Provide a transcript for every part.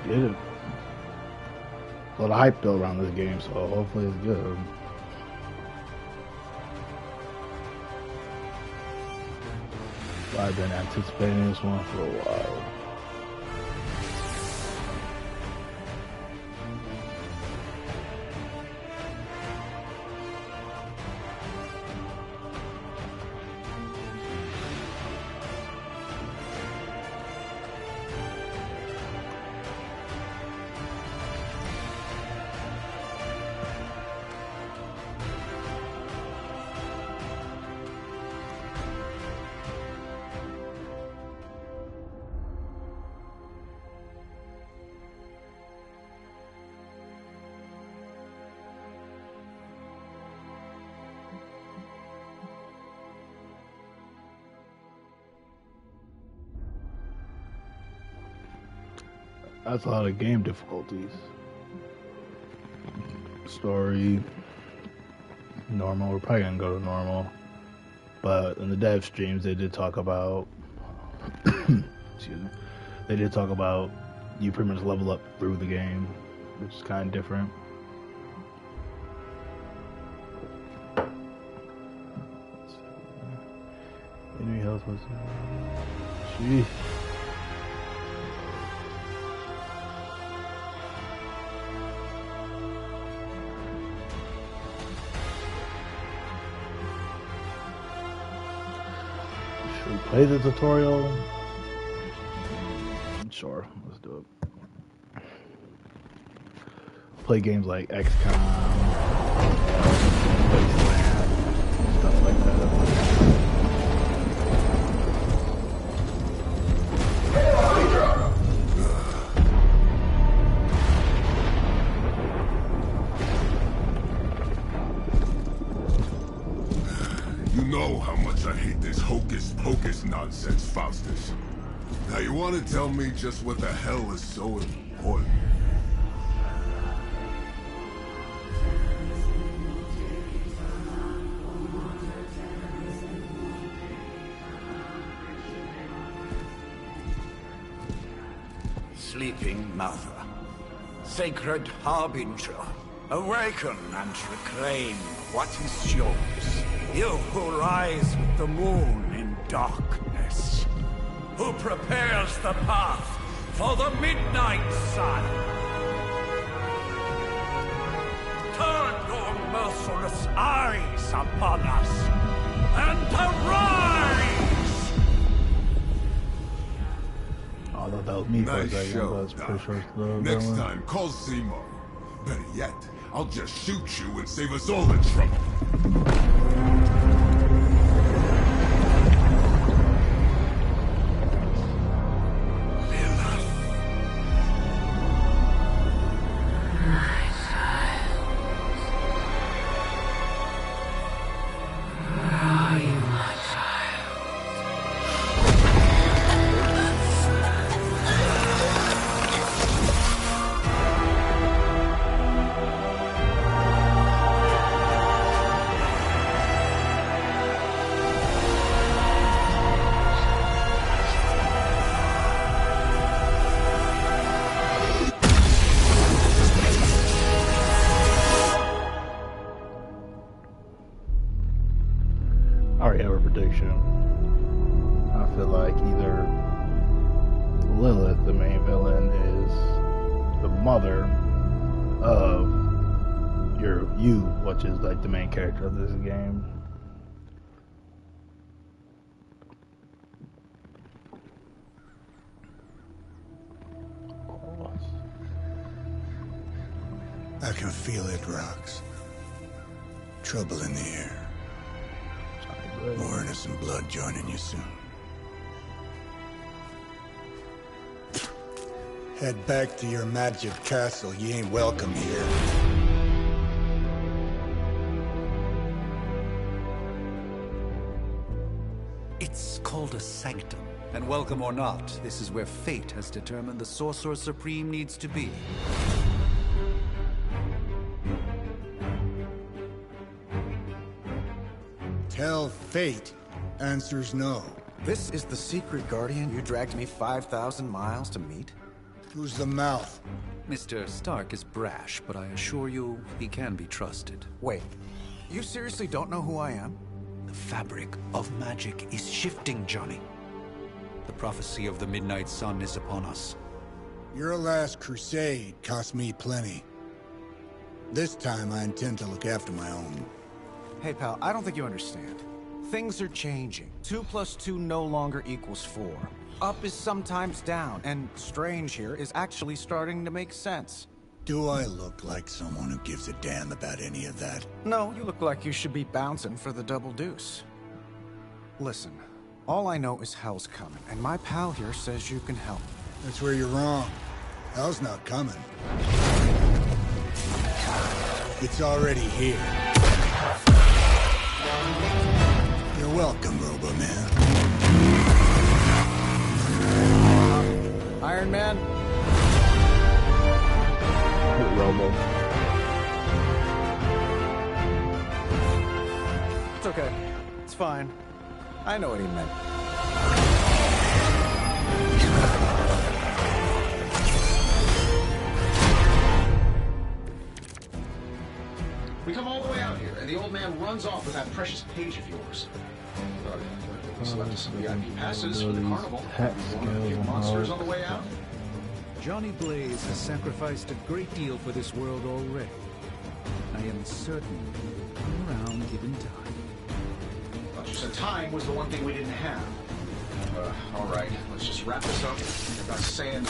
Get it. A lot of hype built around this game, so hopefully it's good. I've been anticipating this one for a while. That's a lot of game difficulties. Story, normal. We're probably gonna go to normal. But in the dev streams, they did talk about, excuse me, they did talk about you pretty much level up through the game, which is kind of different. Enemy health was, jeez. Play the tutorial? Sure, let's do it. Play games like XCOM, Wasteland, stuff like that. You know how much I hate this hocus-pocus nonsense, Faustus. Now you want to tell me just what the hell is so important? Sleeping Mother, sacred harbinger, awaken and reclaim what is yours. You who rise with the moon in darkness, who prepares the path for the midnight sun. Turn your merciless eyes upon us, and arise! Oh, I thought that was me for a Nice second, show, but it's pretty sure it's the Next villain. time, call Seymour. Better yet, I'll just shoot you and save us all the trouble. I already have a prediction. I feel like either Lilith, the main villain, is the mother of you, which is like the main character of this game. I can feel it, Rox. Trouble in the air. More innocent blood joining you soon. Head back to your magic castle. You ain't welcome here. It's called a sanctum. And welcome or not, this is where fate has determined the Sorcerer Supreme needs to be. Tell fate. Answers no. This is the secret guardian you dragged me 5,000 miles to meet? Who's the mouth? Mr. Stark is brash, but I assure you, he can be trusted. Wait, you seriously don't know who I am? The fabric of magic is shifting, Johnny. The prophecy of the Midnight Sun is upon us. Your last crusade cost me plenty. This time I intend to look after my own. Hey pal, I don't think you understand. Things are changing. 2 + 2 no longer equals 4. Up is sometimes down, and Strange here is actually starting to make sense. Do I look like someone who gives a damn about any of that? No, you look like you should be bouncing for the double deuce. Listen, all I know is hell's coming, and my pal here says you can help. That's where you're wrong. Hell's not coming. It's already here. You're welcome, Robo-Man. Iron Man? Robo. It's okay. It's fine. I know what he meant. We come all the way out here, and the old man runs off with that precious page of yours. We selected some VIP passes for the carnival. You want to give monsters on the way out? Johnny Blaze has sacrificed a great deal for this world already. I am certain he will come around given time. Thought you said time was the one thing we didn't have. All right, let's just wrap this up. You're about saying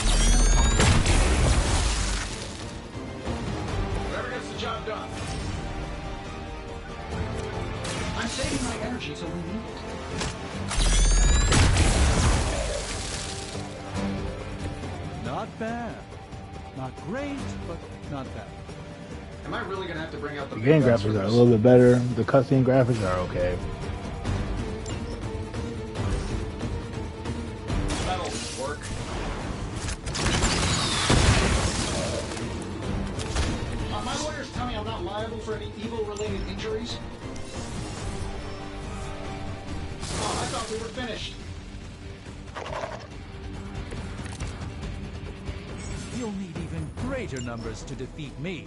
whoever gets the job done. I'm saving my energy till we need it. Not bad. Not great, but not bad. Am I really gonna have to bring out the The game graphics are a little bit better. The cutscene graphics are okay. That'll work. My lawyers tell me I'm not liable for any evil-related injuries. Oh, I thought we were finished. You'll need even greater numbers to defeat me.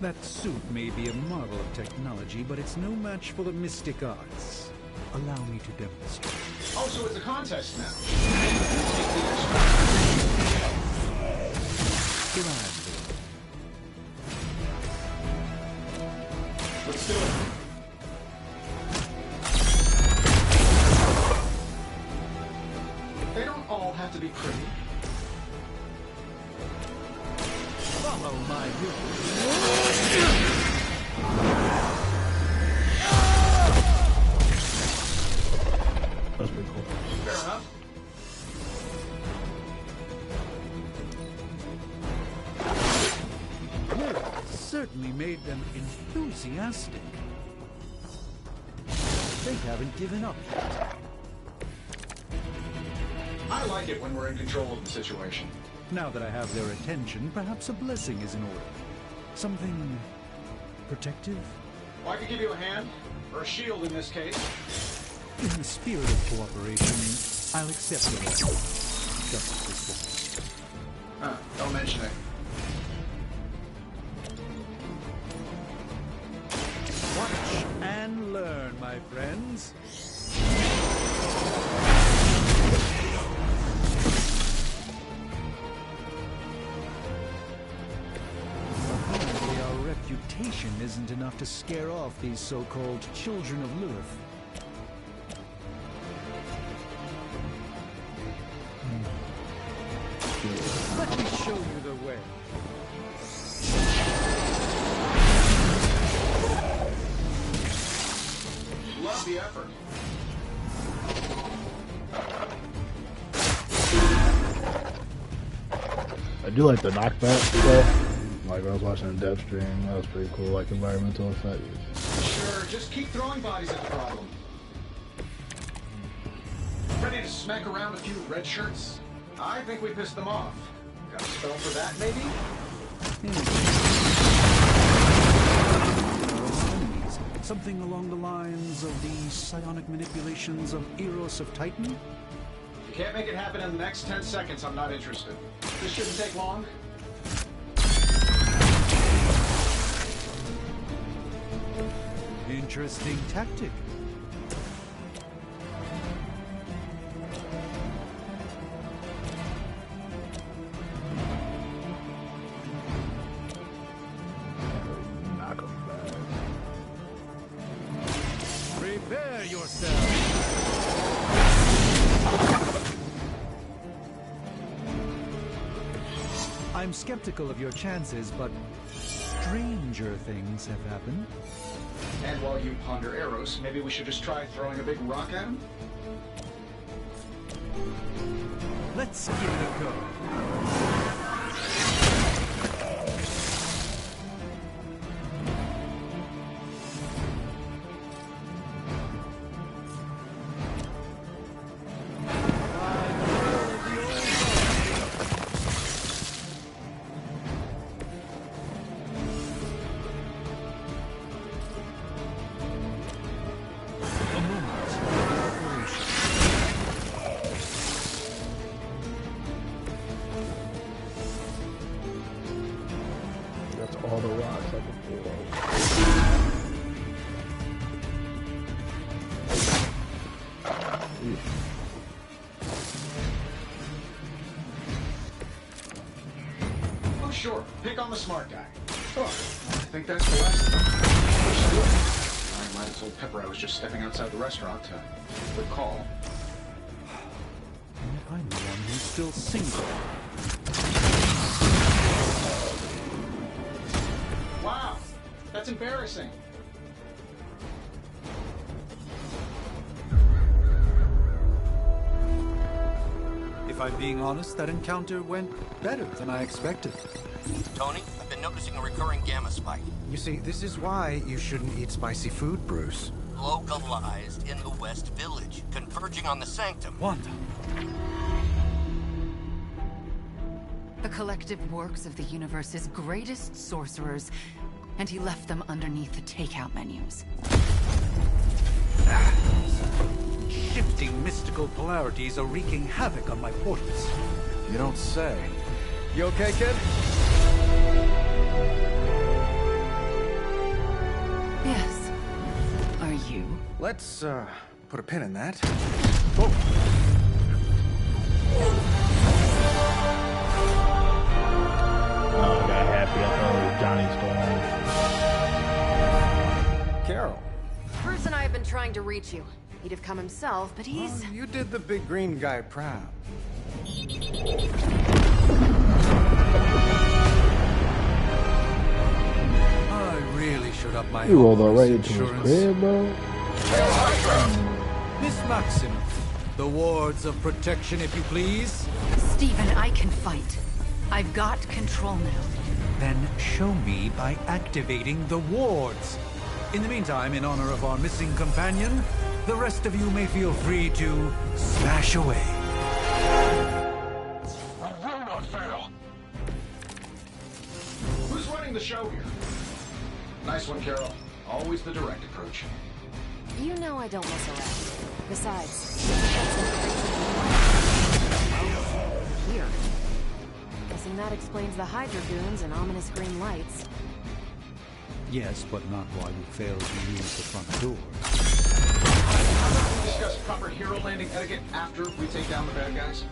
That suit may be a marvel of technology, but it's no match for the mystic arts. Allow me to demonstrate. Oh, so it's a contest now. Here I am. Let's do it. They don't all have to be pretty. Follow my rules. That's pretty cool. Fair enough. Certainly made them enthusiastic. They haven't given up yet. I like it when we're in control of the situation. Now that I have their attention, perhaps a blessing is in order. Something protective? Well, I could give you a hand, or a shield in this case. In the spirit of cooperation, I'll accept your offer. Just this once. Don't mention it. Watch and learn, my friends. Apparently our reputation isn't enough to scare off these so-called children of Lilith. Let me show you the way. Love the effort. I do like the knockback stuff. Like when I was watching the dev stream, that was pretty cool. Like environmental effects. Sure, just keep throwing bodies at the problem. Ready to smack around a few red shirts? I think we pissed them off. Got a spell for that, maybe? Enemies. Something along the lines of the psionic manipulations of Eros of Titan? You can't make it happen in the next 10 seconds, I'm not interested. This shouldn't take long. Interesting tactic. Knock him back. Prepare yourself. I'm skeptical of your chances, but stranger things have happened. And while you ponder arrows, maybe we should just try throwing a big rock at him? Let's give it a go. That's all the rocks I can pull. Oh, sure. Pick on the smart guy. Oh, I think that's the last of them. I might have told Pepper I was just stepping outside the restaurant. Good call. And I'm the one who's still single. Wow, that's embarrassing. If I'm being honest, that encounter went better than I expected. Tony, I've been noticing a recurring gamma spike. You see, this is why you shouldn't eat spicy food, Bruce. Localized in the West Village, converging on the Sanctum. Wanda. The collective works of the universe's greatest sorcerers, and he left them underneath the takeout menus. Shifting mystical polarities are wreaking havoc on my portals. You don't say. You okay, kid? Yes. Are you? Let's, put a pin in that. Oh, I got happy. I thought it was Johnny Storm. Carol. Bruce and I have been trying to reach you. He'd have come himself, but he's... Oh, you did the big green guy proud. I really should up my You rolled homeowner's already to his insurance. crib, bro. Miss Maximoff, the wards of protection, if you please. Stephen, I can fight. I've got control now. Then show me by activating the wards. In the meantime, in honor of our missing companion, the rest of you may feel free to smash away. I will not fail. Who's running the show here? Nice one, Carol. Always the direct approach. You know I don't mess around. Besides, here. Guessing that explains the Hydra goons and ominous green lights. Yes, but not while you fail to use the front door. We discuss proper hero landing etiquette after we take down the bad guys.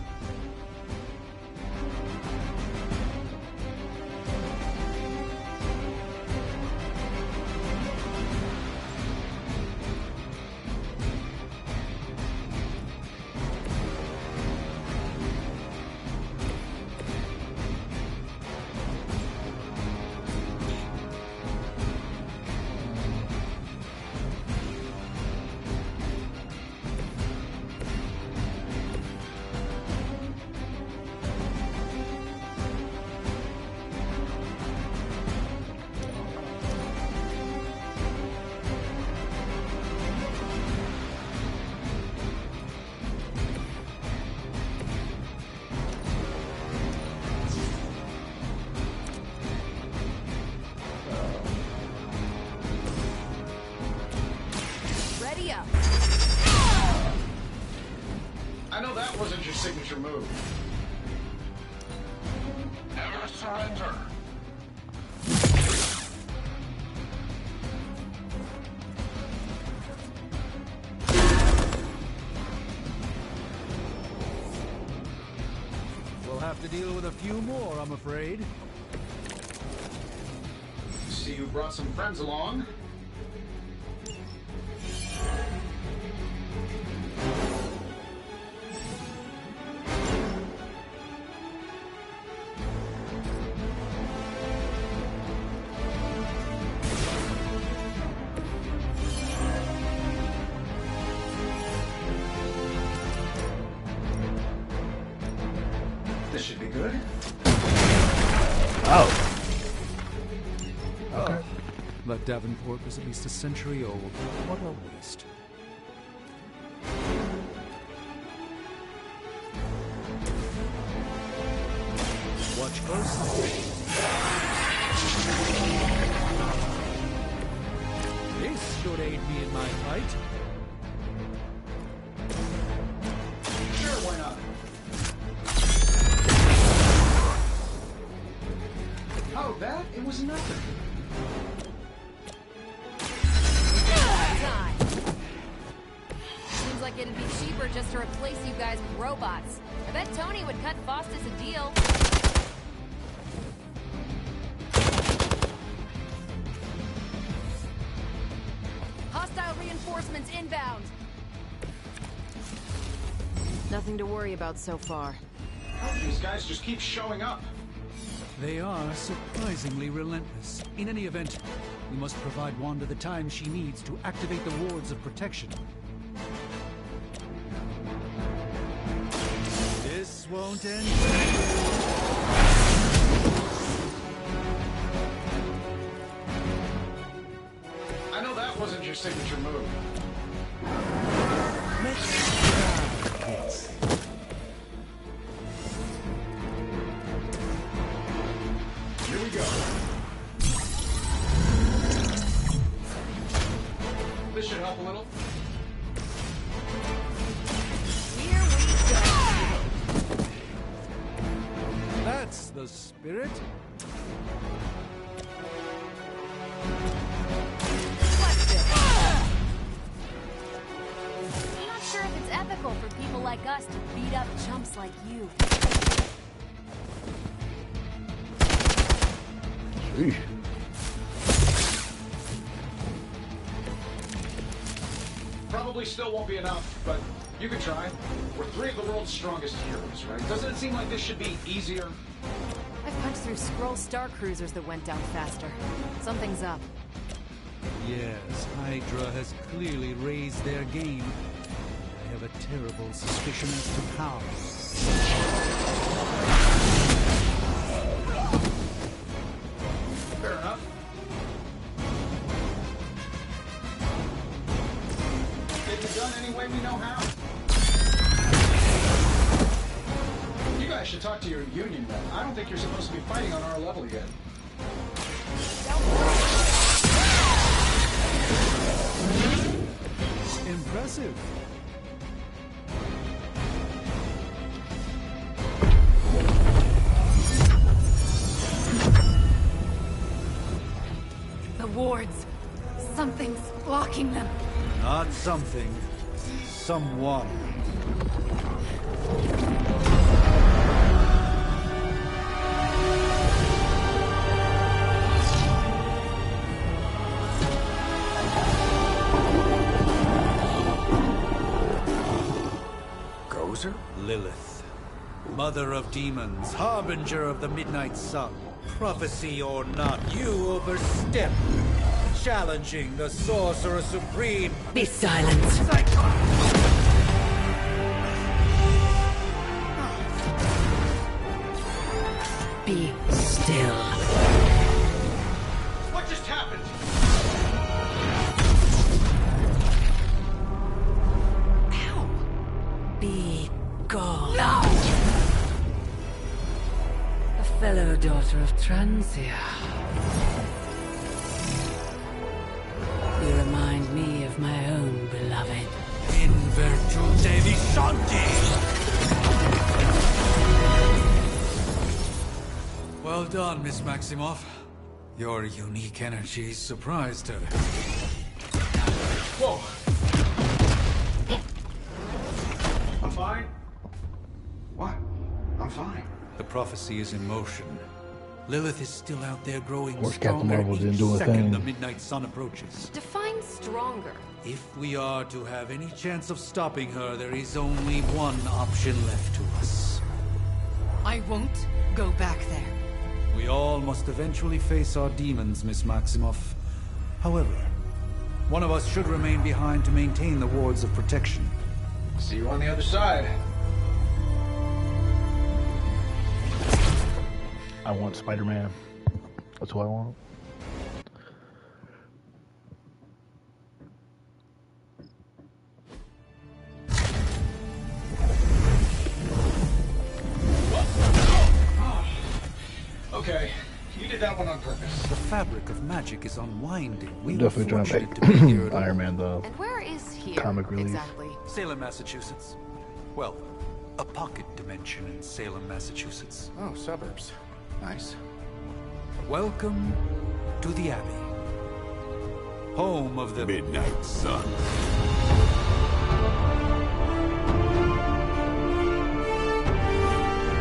signature move? Never surrender. We'll have to deal with a few more, I'm afraid. See you brought some friends along. This should be good. Oh. Okay. That Davenport was at least a century old. What a waste. Watch closely. This should aid me in my fight. Sure, why not? Oh, that? It was nothing. Time. Seems like it'd be cheaper just to replace you guys with robots. I bet Tony would cut Faustus a deal. Hostile reinforcements inbound. Nothing to worry about so far. Oh, these guys just keep showing up. They are surprisingly relentless. In any event, we must provide Wanda the time she needs to activate the wards of protection. This won't end. I know that wasn't your signature move. Here we go. This should help a little. Here we go. That's the spirit. What's this? I'm not sure if it's ethical for people like us to beat up chumps like you. Sheesh. Probably still won't be enough, but you can try. We're three of the world's strongest heroes, right? Doesn't it seem like this should be easier? I've punched through Skrull star cruisers that went down faster. Something's up. Yes, Hydra has clearly raised their game. I have a terrible suspicion as to how. Fair enough. Get it done any way we know how. You guys should talk to your union then. I don't think you're supposed to be fighting on our level yet. Impressive. The wards. Something's blocking them. Not something. Someone. Gozer? Lilith. Mother of demons, harbinger of the midnight sun. Prophecy or not, you overstep. Challenging the Sorcerer Supreme. Be silent. Be still. What just happened? Ow. Be gone. No! A fellow daughter of Transia. You remind me of my own beloved. In virtute vishanti! Well done, Miss Maximoff. Your unique energy surprised her. Whoa! I'm fine. What? I'm fine. The prophecy is in motion. Lilith is still out there growing Or Captain stronger Marvel didn't each do a second thing. the midnight sun approaches. Define stronger. If we are to have any chance of stopping her, there is only one option left to us. I won't go back there. We all must eventually face our demons, Miss Maximoff. However, one of us should remain behind to maintain the wards of protection. See you on the other side. I want Spider-Man. That's what I want. Okay, you did that one on purpose. The fabric of magic is unwinding. We Definitely were trying to fortunate to be here make at Iron Man the And where is here comic relief. exactly? Salem, Massachusetts. Well, a pocket dimension in Salem, Massachusetts. Oh, suburbs. Nice. Welcome to the Abbey. Home of the Midnight Sun.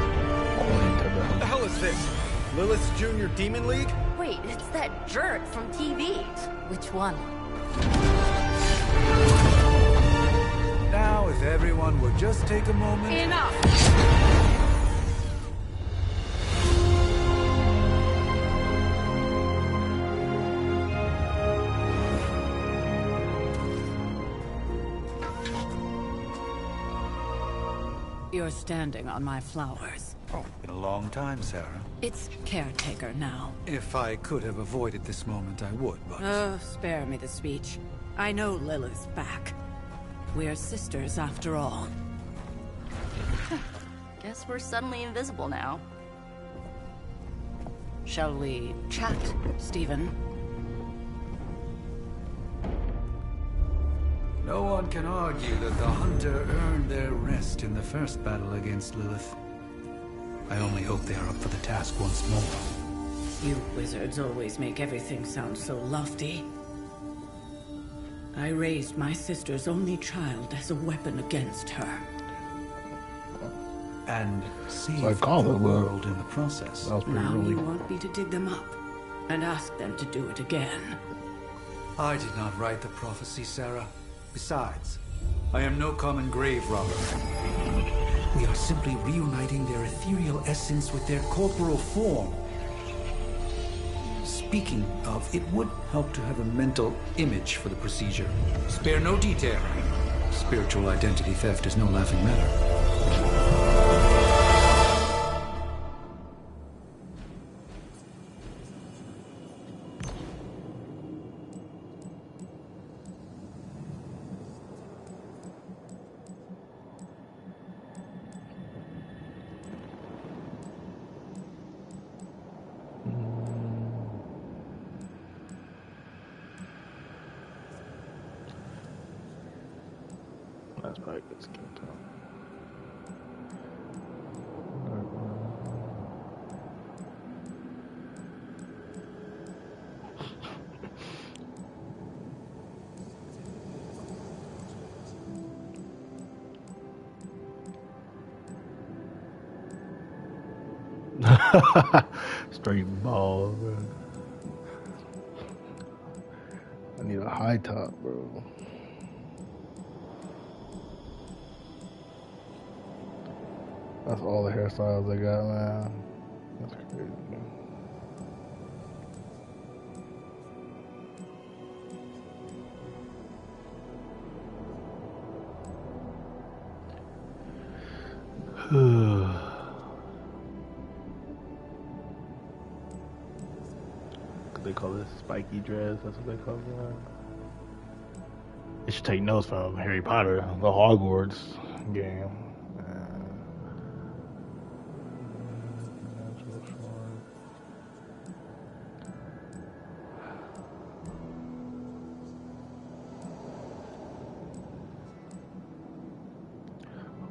What the hell is this? Lilith's Junior Demon League? Wait, it's that jerk from TV. Which one? Now, if everyone would just take a moment. Enough! You're standing on my flowers. Oh, been a long time, Sarah. It's caretaker now. If I could have avoided this moment, I would, but... Oh, spare me the speech. I know Lilith's back. We're sisters after all. Guess we're suddenly invisible now. Shall we chat, Stephen? No one can argue that the Hunter earned their rest in the first battle against Lilith. I only hope they are up for the task once more. You wizards always make everything sound so lofty. I raised my sister's only child as a weapon against her. And saved So I called the it, world in the process. That was pretty Now really. you want me to dig them up and ask them to do it again. I did not write the prophecy, Sarah. Besides, I am no common grave robber. We are simply reuniting their ethereal essence with their corporal form. Speaking of, it would help to have a mental image for the procedure. Spare no detail. Spiritual identity theft is no laughing matter. That's probably good skin tone. Straight ball, bro. I need a high top, bro. That's all the hairstyles I got, man. That's crazy, man. They call this spiky dress. That's what they call it. They should take notes from Harry Potter, the Hogwarts game.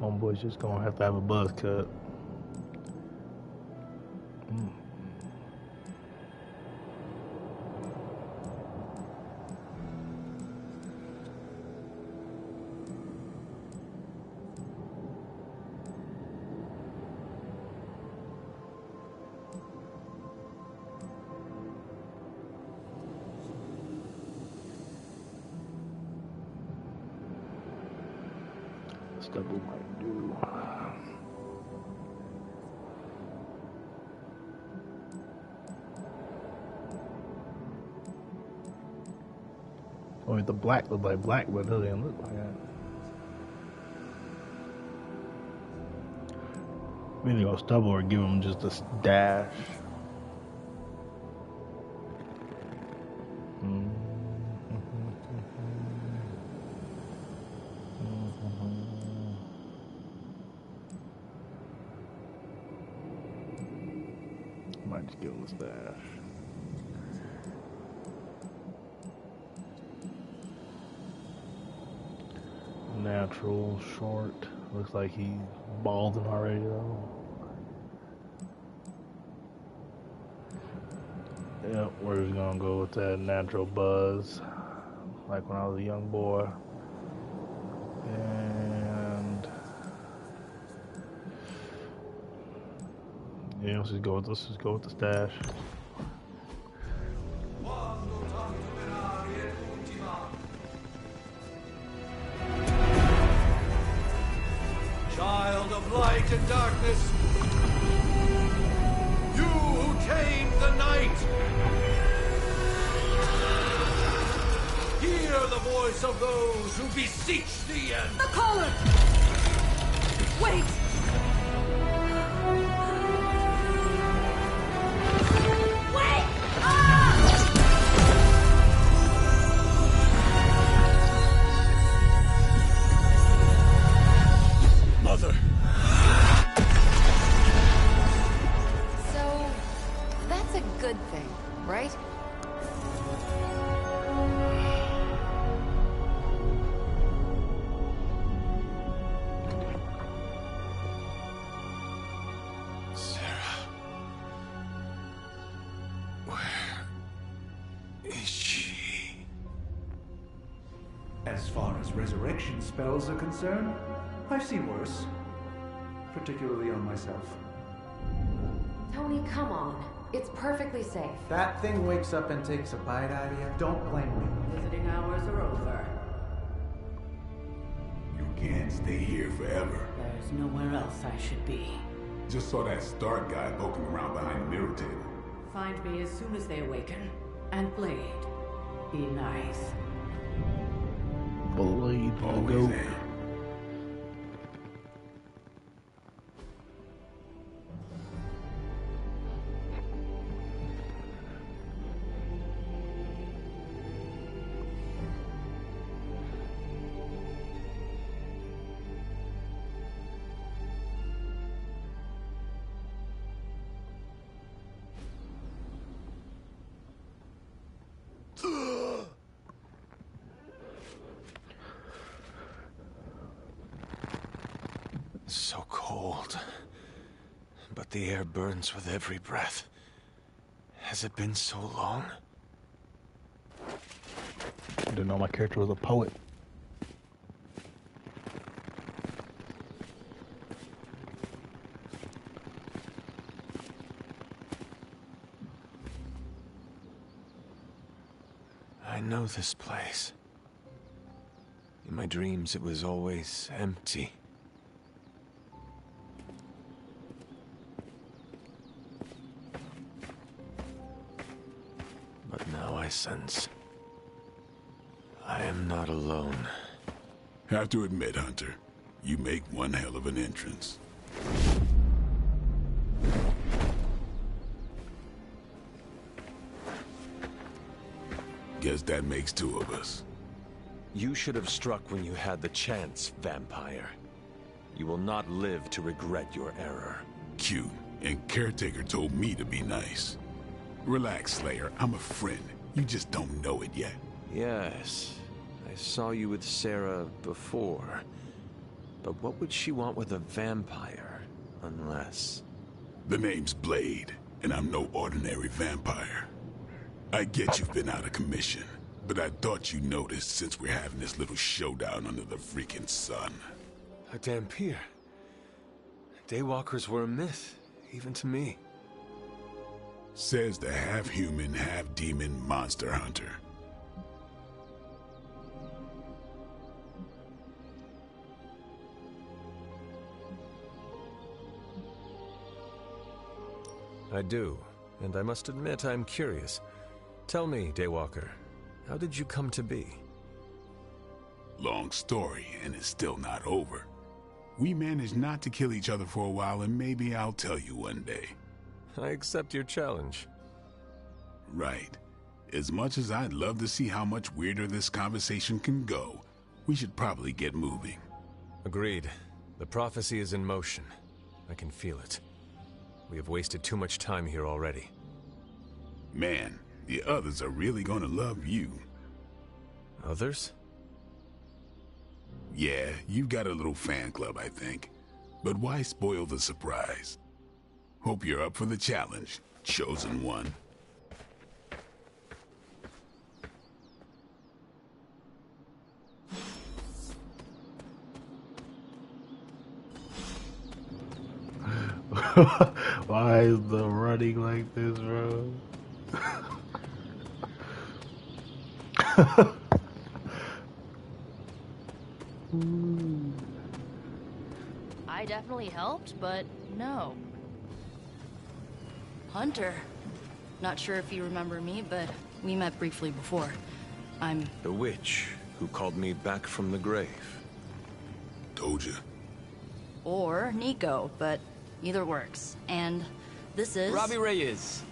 Homeboy's just gonna have to have a buzz cut. Stubble might do. Oh, the black look like black, but it doesn't look like that. We need to go Stubble or give him just a dash. Might just give him a dash. Natural, short. Looks like he's balding already though. Yep, we're just gonna go with that natural buzz, like when I was a young boy. And yeah, let's just go with the stash. Child of light and darkness, you who tamed the night, hear the voice of those who beseech the end. The caller! Wait! Wait! Mother. So, that's a good thing, right? As far as resurrection spells are concerned, I've seen worse. Particularly on myself. Tony, come on. It's perfectly safe. That thing wakes up and takes a bite out of you. Don't blame me. Visiting hours are over. You can't stay here forever. There's nowhere else I should be. Just saw that Stark guy poking around behind the mirror table. Find me as soon as they awaken. And Blade, be nice. Blade, always am. So cold. But the air burns with every breath. Has it been so long? I didn't know my character was a poet. I know this place. In my dreams, it was always empty. But now I sense I am not alone. Have to admit, Hunter, you make one hell of an entrance. Guess that makes two of us. You should have struck when you had the chance, vampire. You will not live to regret your error. Cute, and Caretaker told me to be nice. Relax, Slayer. I'm a friend. You just don't know it yet. Yes, I saw you with Sarah before. But what would she want with a vampire, unless... The name's Blade, and I'm no ordinary vampire. I get you've been out of commission, but I thought you noticed since we're having this little showdown under the freaking sun. A Dhampir. Daywalkers were a myth, even to me. Says the half-human, half-demon monster hunter. I do, and I must admit I'm curious. Tell me, Daywalker, how did you come to be? Long story, and it's still not over. We managed not to kill each other for a while, and maybe I'll tell you one day. I accept your challenge. Right. As much as I'd love to see how much weirder this conversation can go, we should probably get moving. Agreed. The prophecy is in motion. I can feel it. We have wasted too much time here already. Man, the others are really gonna love you. Others? Yeah, you've got a little fan club, I think. But why spoil the surprise? Hope you're up for the challenge, Chosen One. Why is the running like this, bro? I definitely helped, but no. Hunter. Not sure if you remember me, but we met briefly before. I'm... The witch who called me back from the grave. Told you. Or Nico, but either works. And this is... Robbie Reyes.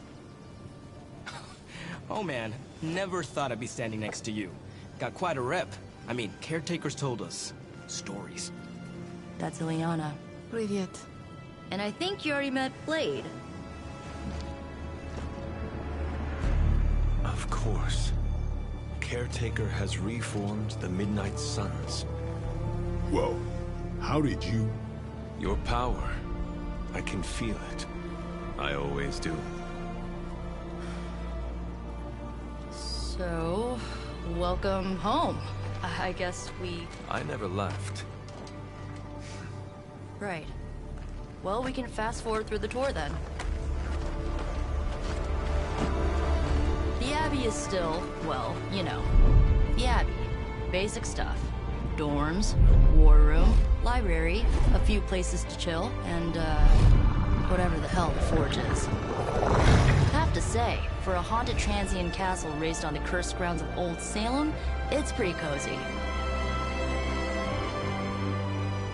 Oh man, never thought I'd be standing next to you. Got quite a rep. I mean, caretakers told us stories. That's Ileana. Привет. And I think you already met Blade. Of course. Caretaker has reformed the Midnight Suns. Whoa. How did you... Your power. I can feel it. I always do. So, welcome home. I guess we... I never left. Right. Well, we can fast forward through the tour then. The Abbey is still, well, you know, the Abbey. Basic stuff. Dorms, war room, library, a few places to chill, and, whatever the hell the Forge is. Have to say, for a haunted transient castle raised on the cursed grounds of Old Salem, it's pretty cozy.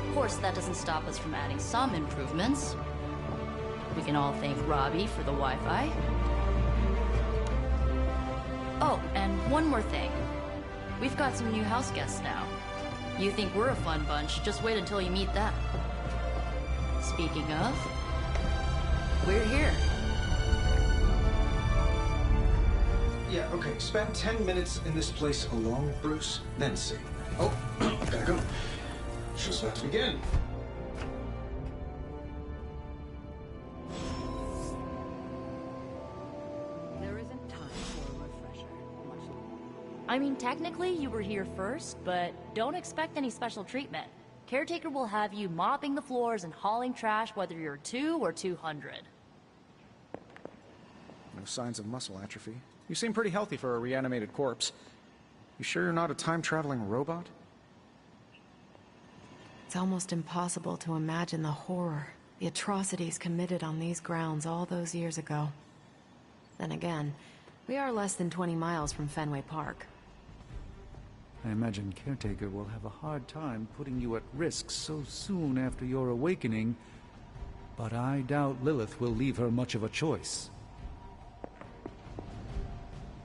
Of course, that doesn't stop us from adding some improvements. We can all thank Robbie for the Wi-Fi. Oh, and one more thing. We've got some new house guests now. You think we're a fun bunch, just wait until you meet them. Speaking of, we're here. Yeah, okay. Spend 10 minutes in this place alone, Bruce, then see. Oh, gotta go. Show's about to begin. There isn't time for a refresher. Much longer. I mean, technically you were here first, but don't expect any special treatment. Caretaker will have you mopping the floors and hauling trash whether you're 2 or 200. No signs of muscle atrophy. You seem pretty healthy for a reanimated corpse. You sure you're not a time-traveling robot? It's almost impossible to imagine the horror, the atrocities committed on these grounds all those years ago. Then again, we are less than 20 miles from Fenway Park. I imagine Caretaker will have a hard time putting you at risk so soon after your awakening, but I doubt Lilith will leave her much of a choice.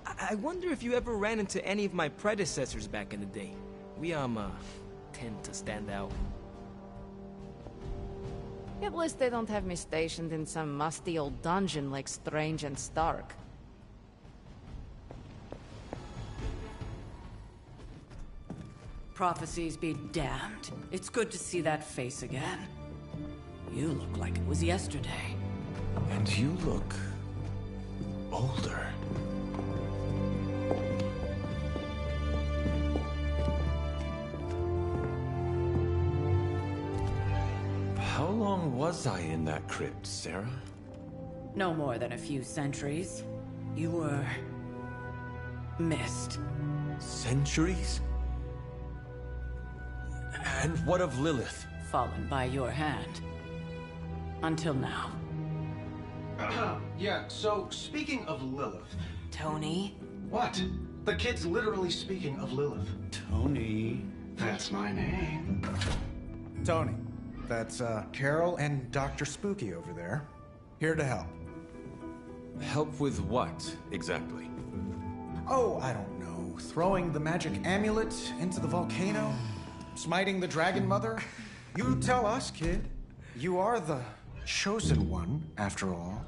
I wonder if you ever ran into any of my predecessors back in the day. We, tend to stand out. At least they don't have me stationed in some musty old dungeon like Strange and Stark. Prophecies be damned. It's good to see that face again. You look like it was yesterday. And you look... older. How long was I in that crypt, Sarah? No more than a few centuries. You were... missed. Centuries? And what of Lilith? Fallen by your hand. Until now. Yeah, so speaking of Lilith... Tony? What? The kid's literally speaking of Lilith. Tony. That's my name. Tony. That's, Carol and Dr. Spooky over there. Here to help. Help with what, exactly? Oh, I don't know. Throwing the magic amulet into the volcano? Smiting the Dragon Mother? You tell us, kid. You are the chosen one, after all.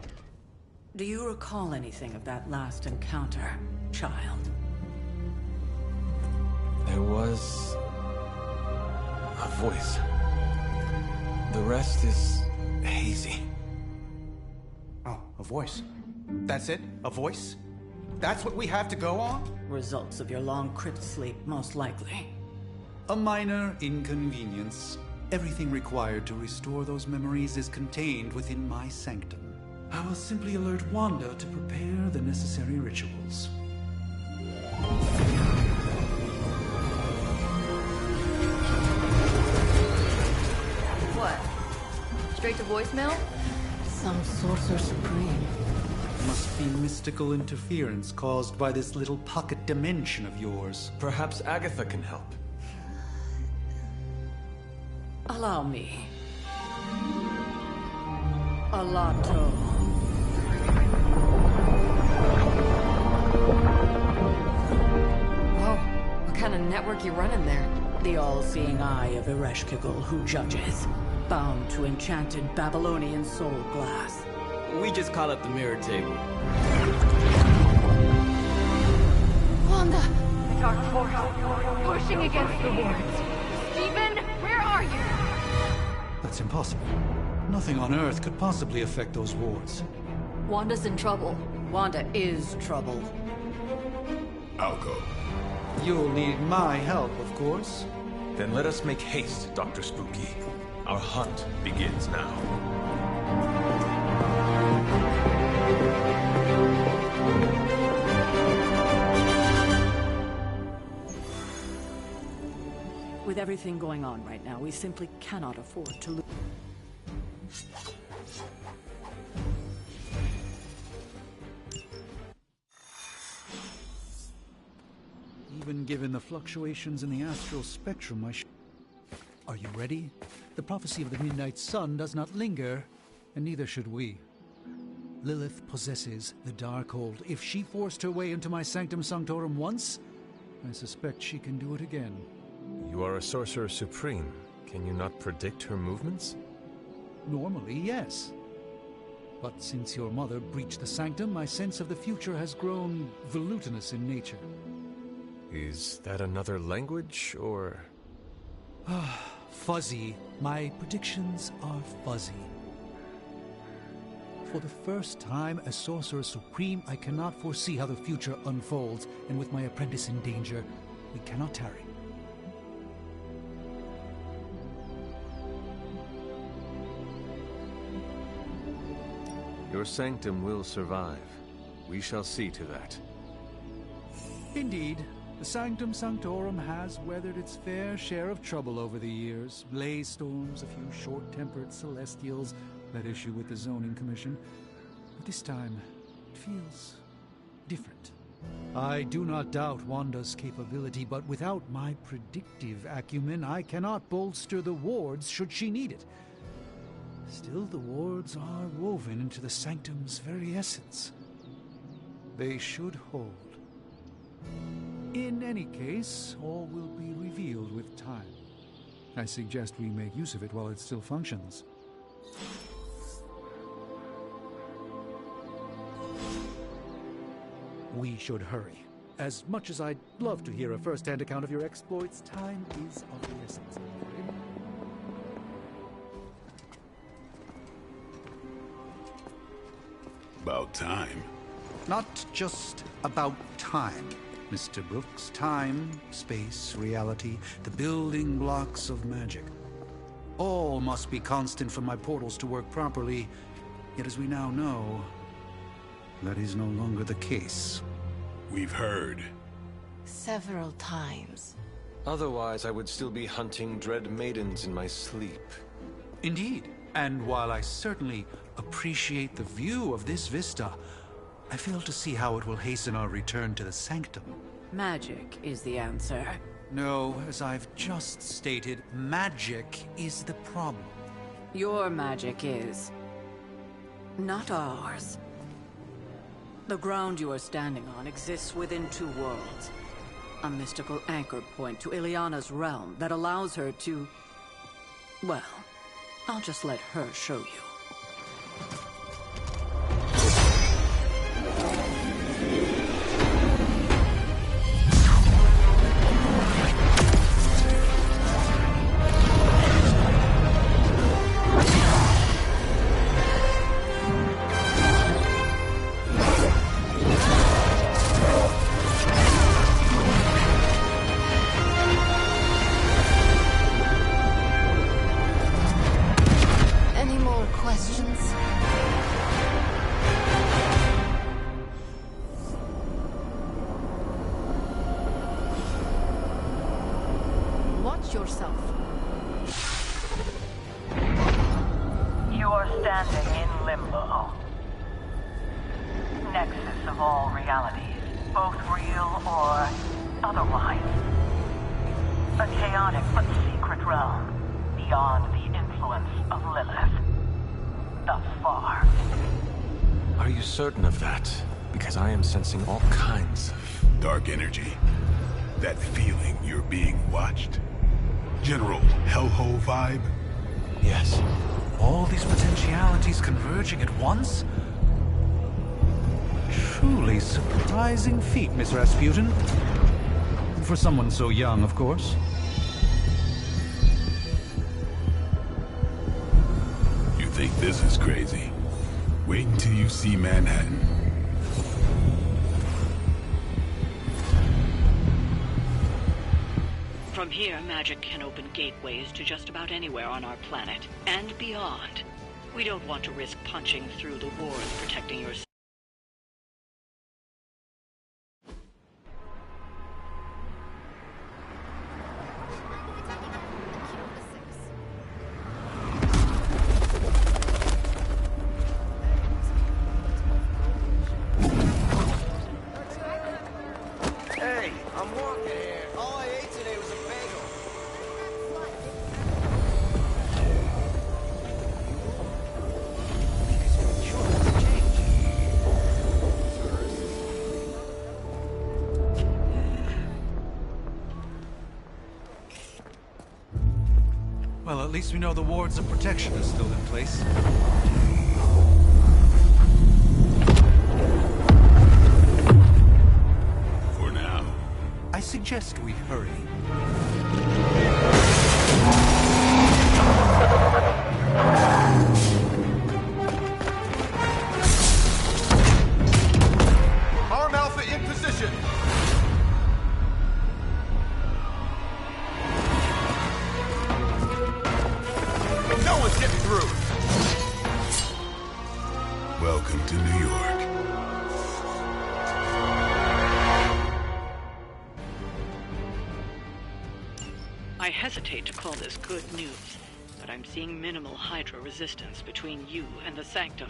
Do you recall anything of that last encounter, child? There was... a voice. The rest is hazy. Oh, a voice. That's it? A voice? That's what we have to go on? Results of your long crypt sleep, most likely. A minor inconvenience. Everything required to restore those memories is contained within my sanctum. I will simply alert Wanda to prepare the necessary rituals. What? Straight to voicemail? Some Sorcerer Supreme. Must be mystical interference caused by this little pocket dimension of yours. Perhaps Agatha can help. Allow me. Alato. Whoa, what kind of network you running there? The all-seeing eye of Ereshkigal who judges, bound to enchanted Babylonian soul glass. We just call it the mirror table. Wanda! Dark force, pushing against the wards. Stephen, where are you? That's impossible. Nothing on Earth could possibly affect those wards. Wanda's in trouble. Wanda is trouble. I'll go. You'll need my help, of course. Then let us make haste, Dr. Spooky. Our hunt begins now. With everything going on right now, we simply cannot afford to lose. Even given the fluctuations in the astral spectrum, Are you ready? The prophecy of the Midnight Sun does not linger, and neither should we. Lilith possesses the Darkhold. If she forced her way into my Sanctum Sanctorum once, I suspect she can do it again. You are a Sorcerer Supreme. Can you not predict her movements? Normally, yes. But since your mother breached the Sanctum, my sense of the future has grown volutinous in nature. Is that another language, or...? Fuzzy. My predictions are fuzzy. For the first time as Sorcerer Supreme, I cannot foresee how the future unfolds, and with my apprentice in danger, we cannot tarry. Your sanctum will survive. We shall see to that. Indeed. The Sanctum Sanctorum has weathered its fair share of trouble over the years. Blaze storms, a few short-tempered celestials that issue with the Zoning Commission. But this time, it feels different. I do not doubt Wanda's capability, but without my predictive acumen, I cannot bolster the wards should she need it. Still, the wards are woven into the Sanctum's very essence. They should hold. In any case, all will be revealed with time. I suggest we make use of it while it still functions. We should hurry. As much as I'd love to hear a first-hand account of your exploits, time is of the essence. About time. Not just about time, Mr. Brooks. Time, space, reality, the building blocks of magic. All must be constant for my portals to work properly, yet as we now know, that is no longer the case. We've heard. Several times. Otherwise, I would still be hunting dread maidens in my sleep. Indeed. And while I certainly appreciate the view of this vista, I fail to see how it will hasten our return to the Sanctum. Magic is the answer. No, as I've just stated, magic is the problem. Your magic is... not ours. The ground you are standing on exists within two worlds. A mystical anchor point to Ileana's realm that allows her to... well, I'll just let her show you. Yourself. You are standing in limbo. Nexus of all realities, both real or otherwise. A chaotic but secret realm, beyond the influence of Lilith. Thus far. Are you certain of that? Because I am sensing all kinds of... dark energy. That feeling you're being watched. General hellhole vibe? Yes. All these potentialities converging at once? Truly surprising feat, Miss Rasputin. For someone so young, of course. You think this is crazy? Wait until you see Manhattan. From here, magic can open gateways to just about anywhere on our planet, and beyond. We don't want to risk punching through the wards protecting your... Hey, I'm walking here. All I ate today was a bagel. Well, at least we know the wards of protection are still in place. For now. I suggest we hurry. Arm Alpha in position. No one's getting through. Welcome to New York. I hesitate to call this good news, but I'm seeing minimal Hydra resistance between you and the Sanctum.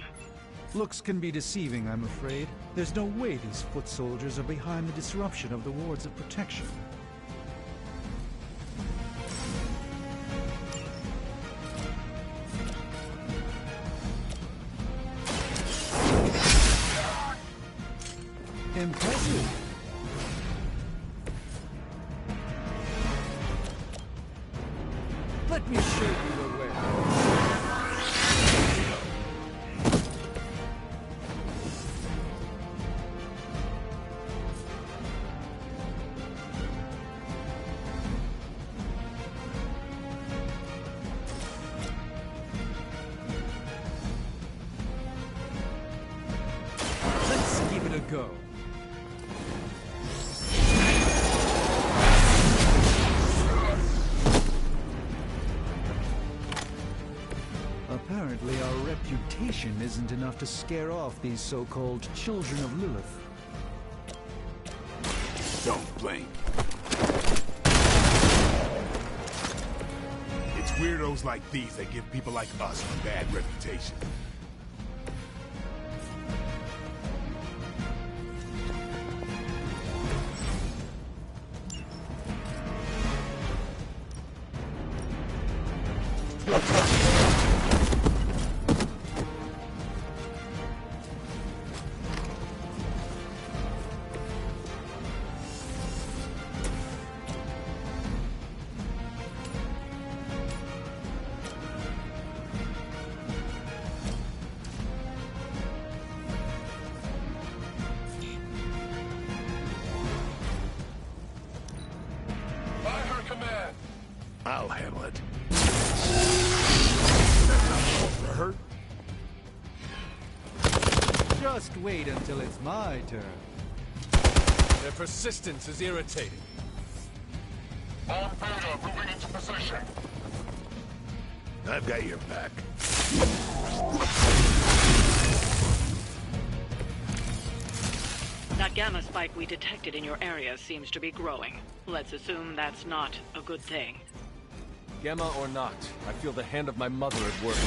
Looks can be deceiving, I'm afraid. There's no way these foot soldiers are behind the disruption of the wards of protection. Impressive. Let me show you the way. Let's give it a go. Apparently, our reputation isn't enough to scare off these so-called children of Lilith. Don't blink. It's Weirdo Shows like these that give people like us a bad reputation. I'll handle it. Hurt? Just wait until it's my turn. Their persistence is irritating. On Beta, moving into position. I've got your back. That gamma spike we detected in your area seems to be growing. Let's assume that's not a good thing. Gamma or not, I feel the hand of my mother at work.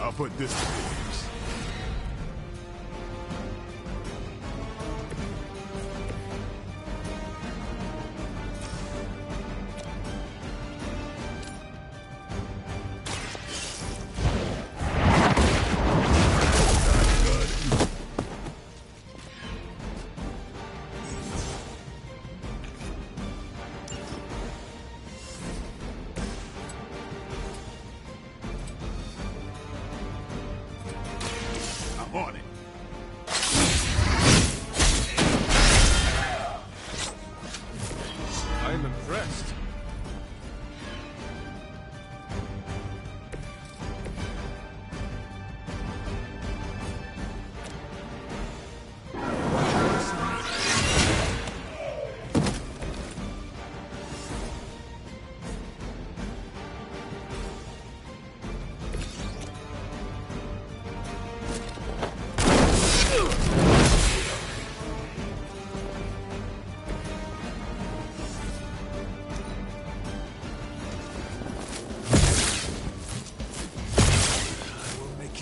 I'll put this to use. On it. I am impressed.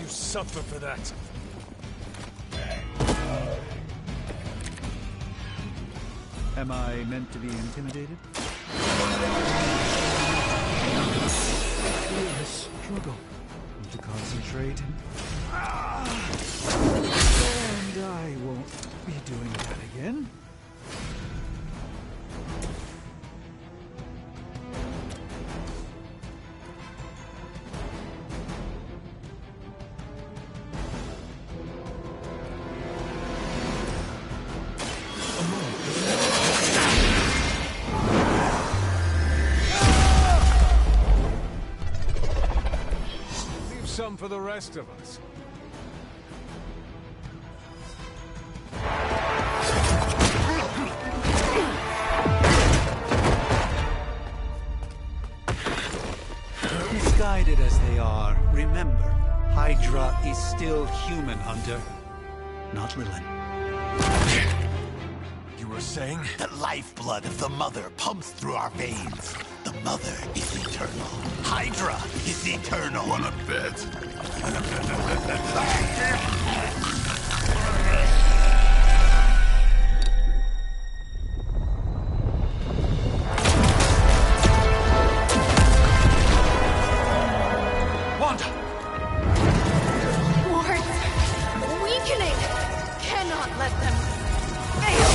Suffer for that. Am I meant to be intimidated? Feel the struggle. Need to concentrate. And I won't be doing that again. Some for the rest of us. Misguided as they are, remember, Hydra is still human, Hunter. Not Lilith. You were saying? The lifeblood of the Mother pumps through our veins. The Mother is eternal. Hydra is eternal. Wanna bet? Wanda! Wards! Weakening! Cannot let them fail!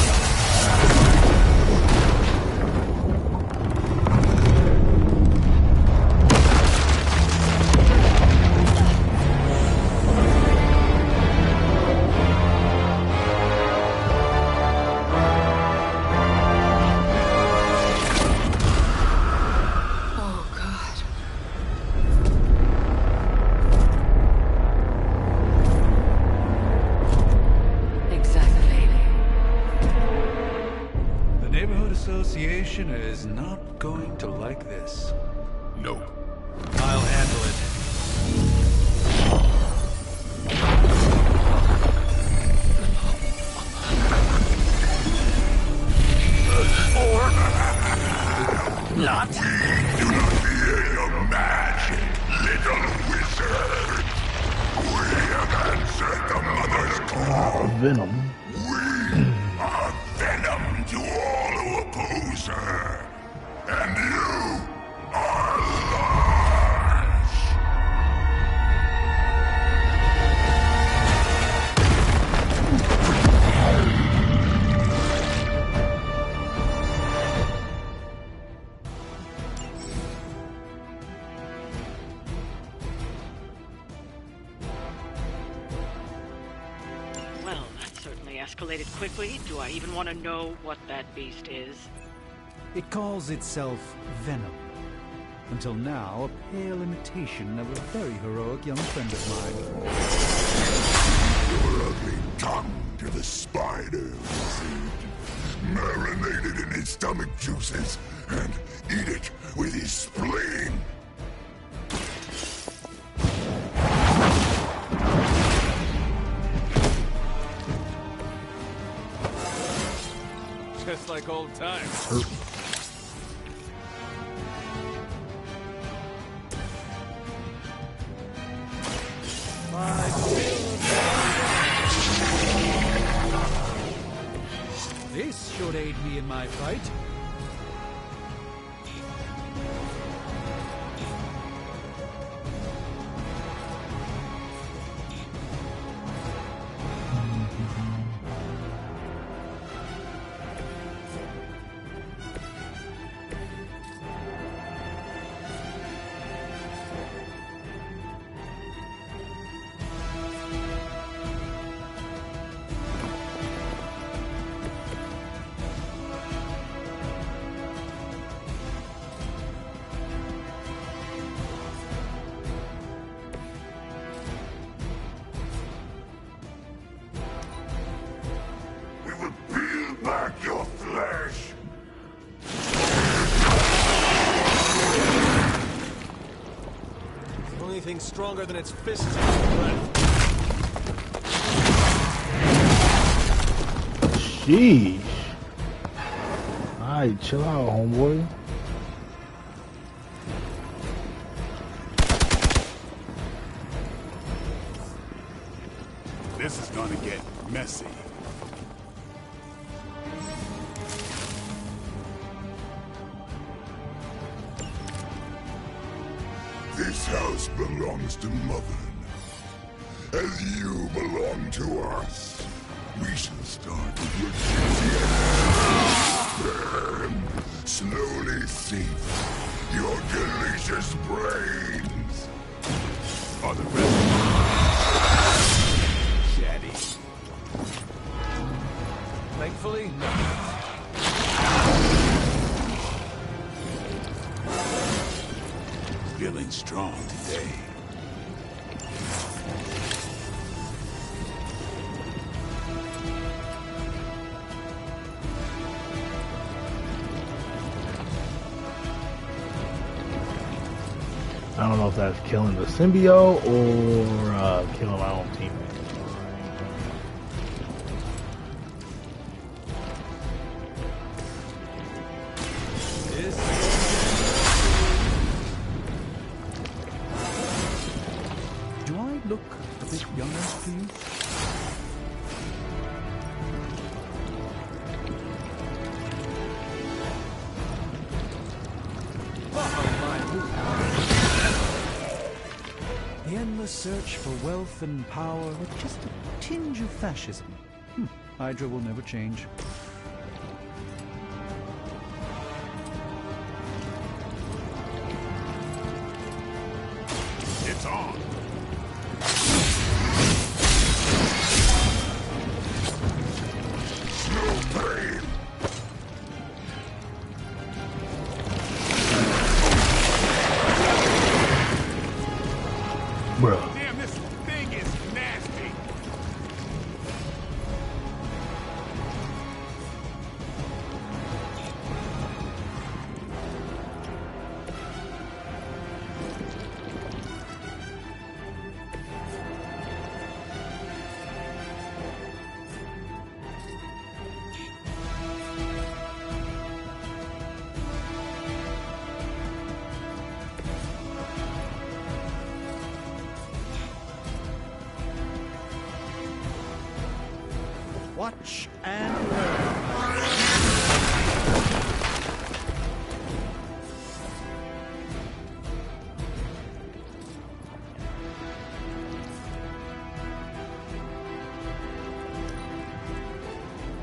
Association is not going to like this. Nope. I'll handle it. translate it quickly? Do I even want to know what that beast is? It calls itself Venom. Until now, a pale imitation of a very heroic young friend of mine. Your ugly tongue to the spider, marinated in his stomach juices, and eat it with his spleen. Just like old times. This should aid me in my fight. Back your flesh! The only thing stronger than its fists is left. Sheesh. Alright, chill out, homeboy. This is gonna get messy. This house belongs to Mother now, as you belong to us. We shall start with your duty and slowly sink your delicious brains. Are the rest chatty? Thankfully, no. Feeling strong today. I don't know if that's killing the symbiote or killing my own teammate. Do I look a bit younger to you? The endless search for wealth and power with just a tinge of fascism. Hydra will never change. It's on. No pain. Bro. Damn, this thing is nasty. Watch and learn.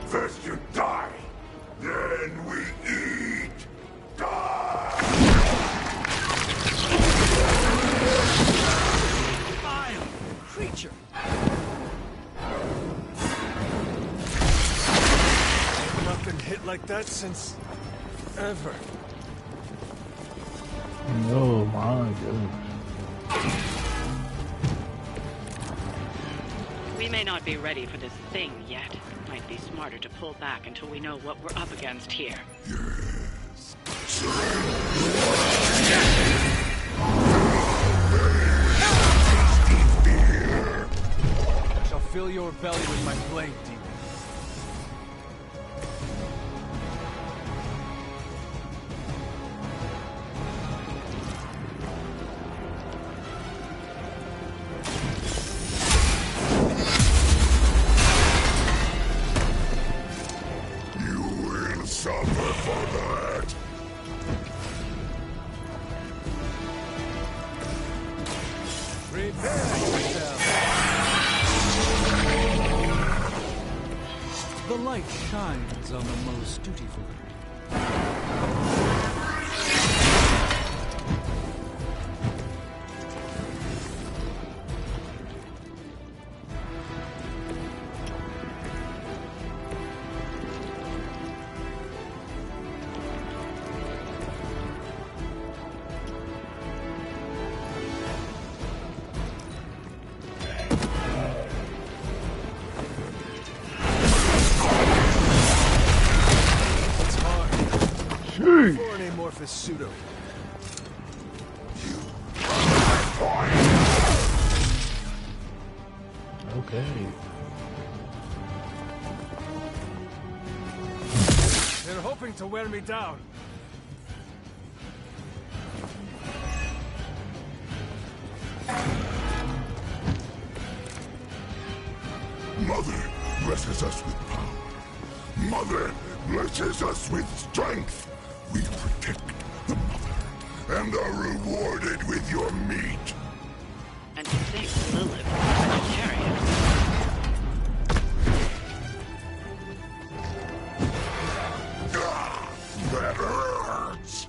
First you die, then we eat. Vile creature. hit like that since ever. Oh my goodness. We may not be ready for this thing yet. Might be smarter to pull back until we know what we're up against here. Yes. I shall fill your belly with my blade, demon. The light shines on the most dutiful. For an amorphous pseudo. Okay. They're hoping to wear me down. Mother blesses us with power. Mother blesses us with strength. We protect the mother and are rewarded with your meat. And to think Lilith was a vegetarian. That hurts.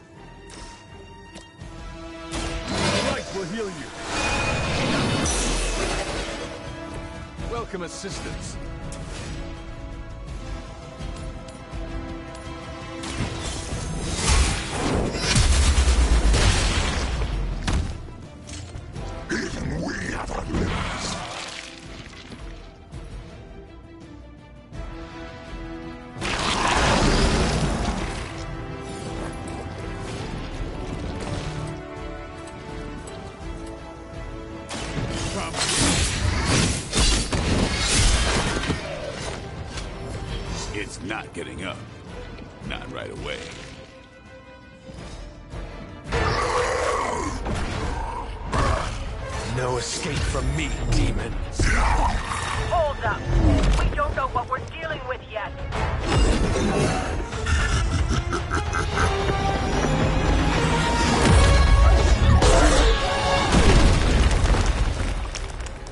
Light will heal you. Welcome assistance. Even we have our limits. It's not getting up. Not right away. No escape from me, demon. Hold up. We don't know what we're dealing with yet.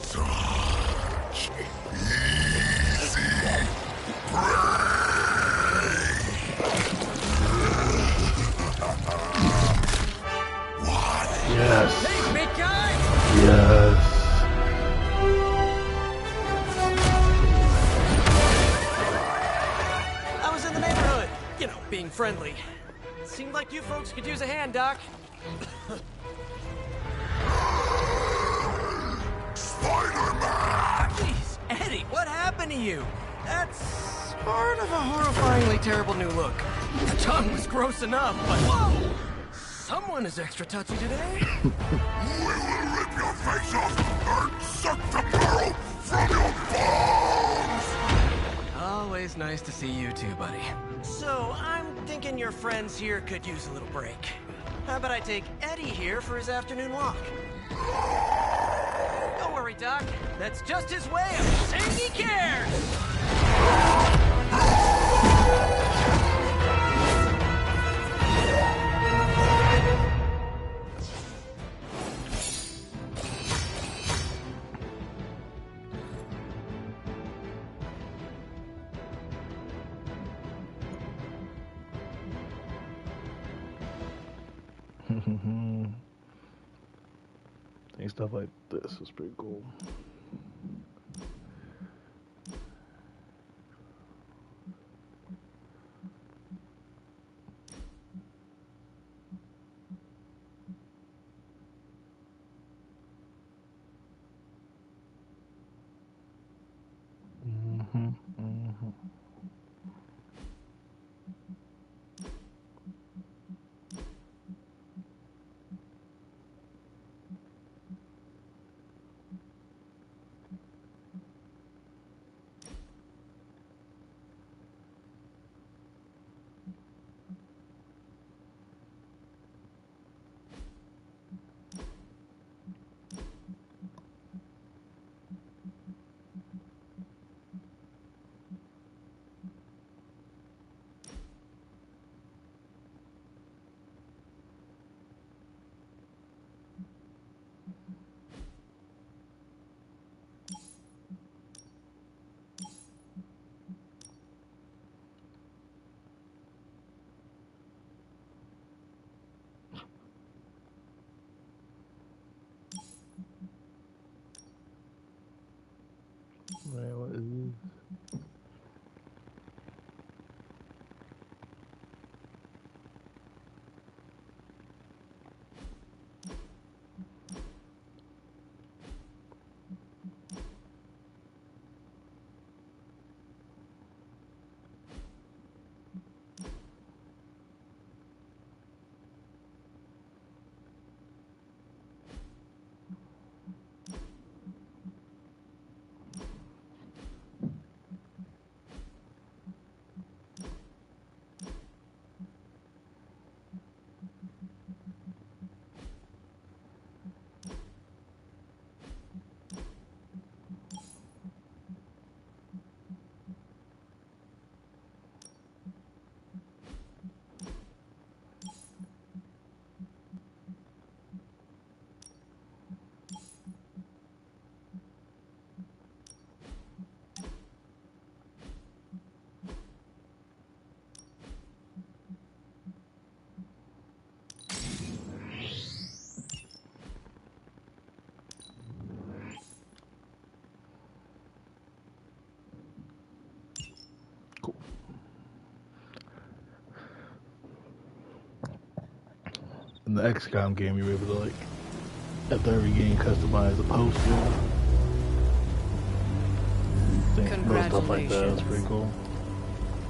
Such easy prey. Yes. Hey, big guy! Yes. I was in the neighborhood. You know, being friendly. Seemed like you folks could use a hand, Doc. Spider-Man! Jeez, Eddie, what happened to you? That's sort of a horrifyingly terrible new look. The tongue was gross enough, but whoa! Someone is extra touchy today. We will rip your face off and suck the marrow from your bones! Always nice to see you too, buddy. So, I'm thinking your friends here could use a little break. How about I take Eddie here for his afternoon walk? Don't worry, Doc. That's just his way of saying he cares! I think stuff like this is pretty cool. In the XCOM game, you were able to, like, after every game, customize a poster. Stuff like that. That's pretty cool.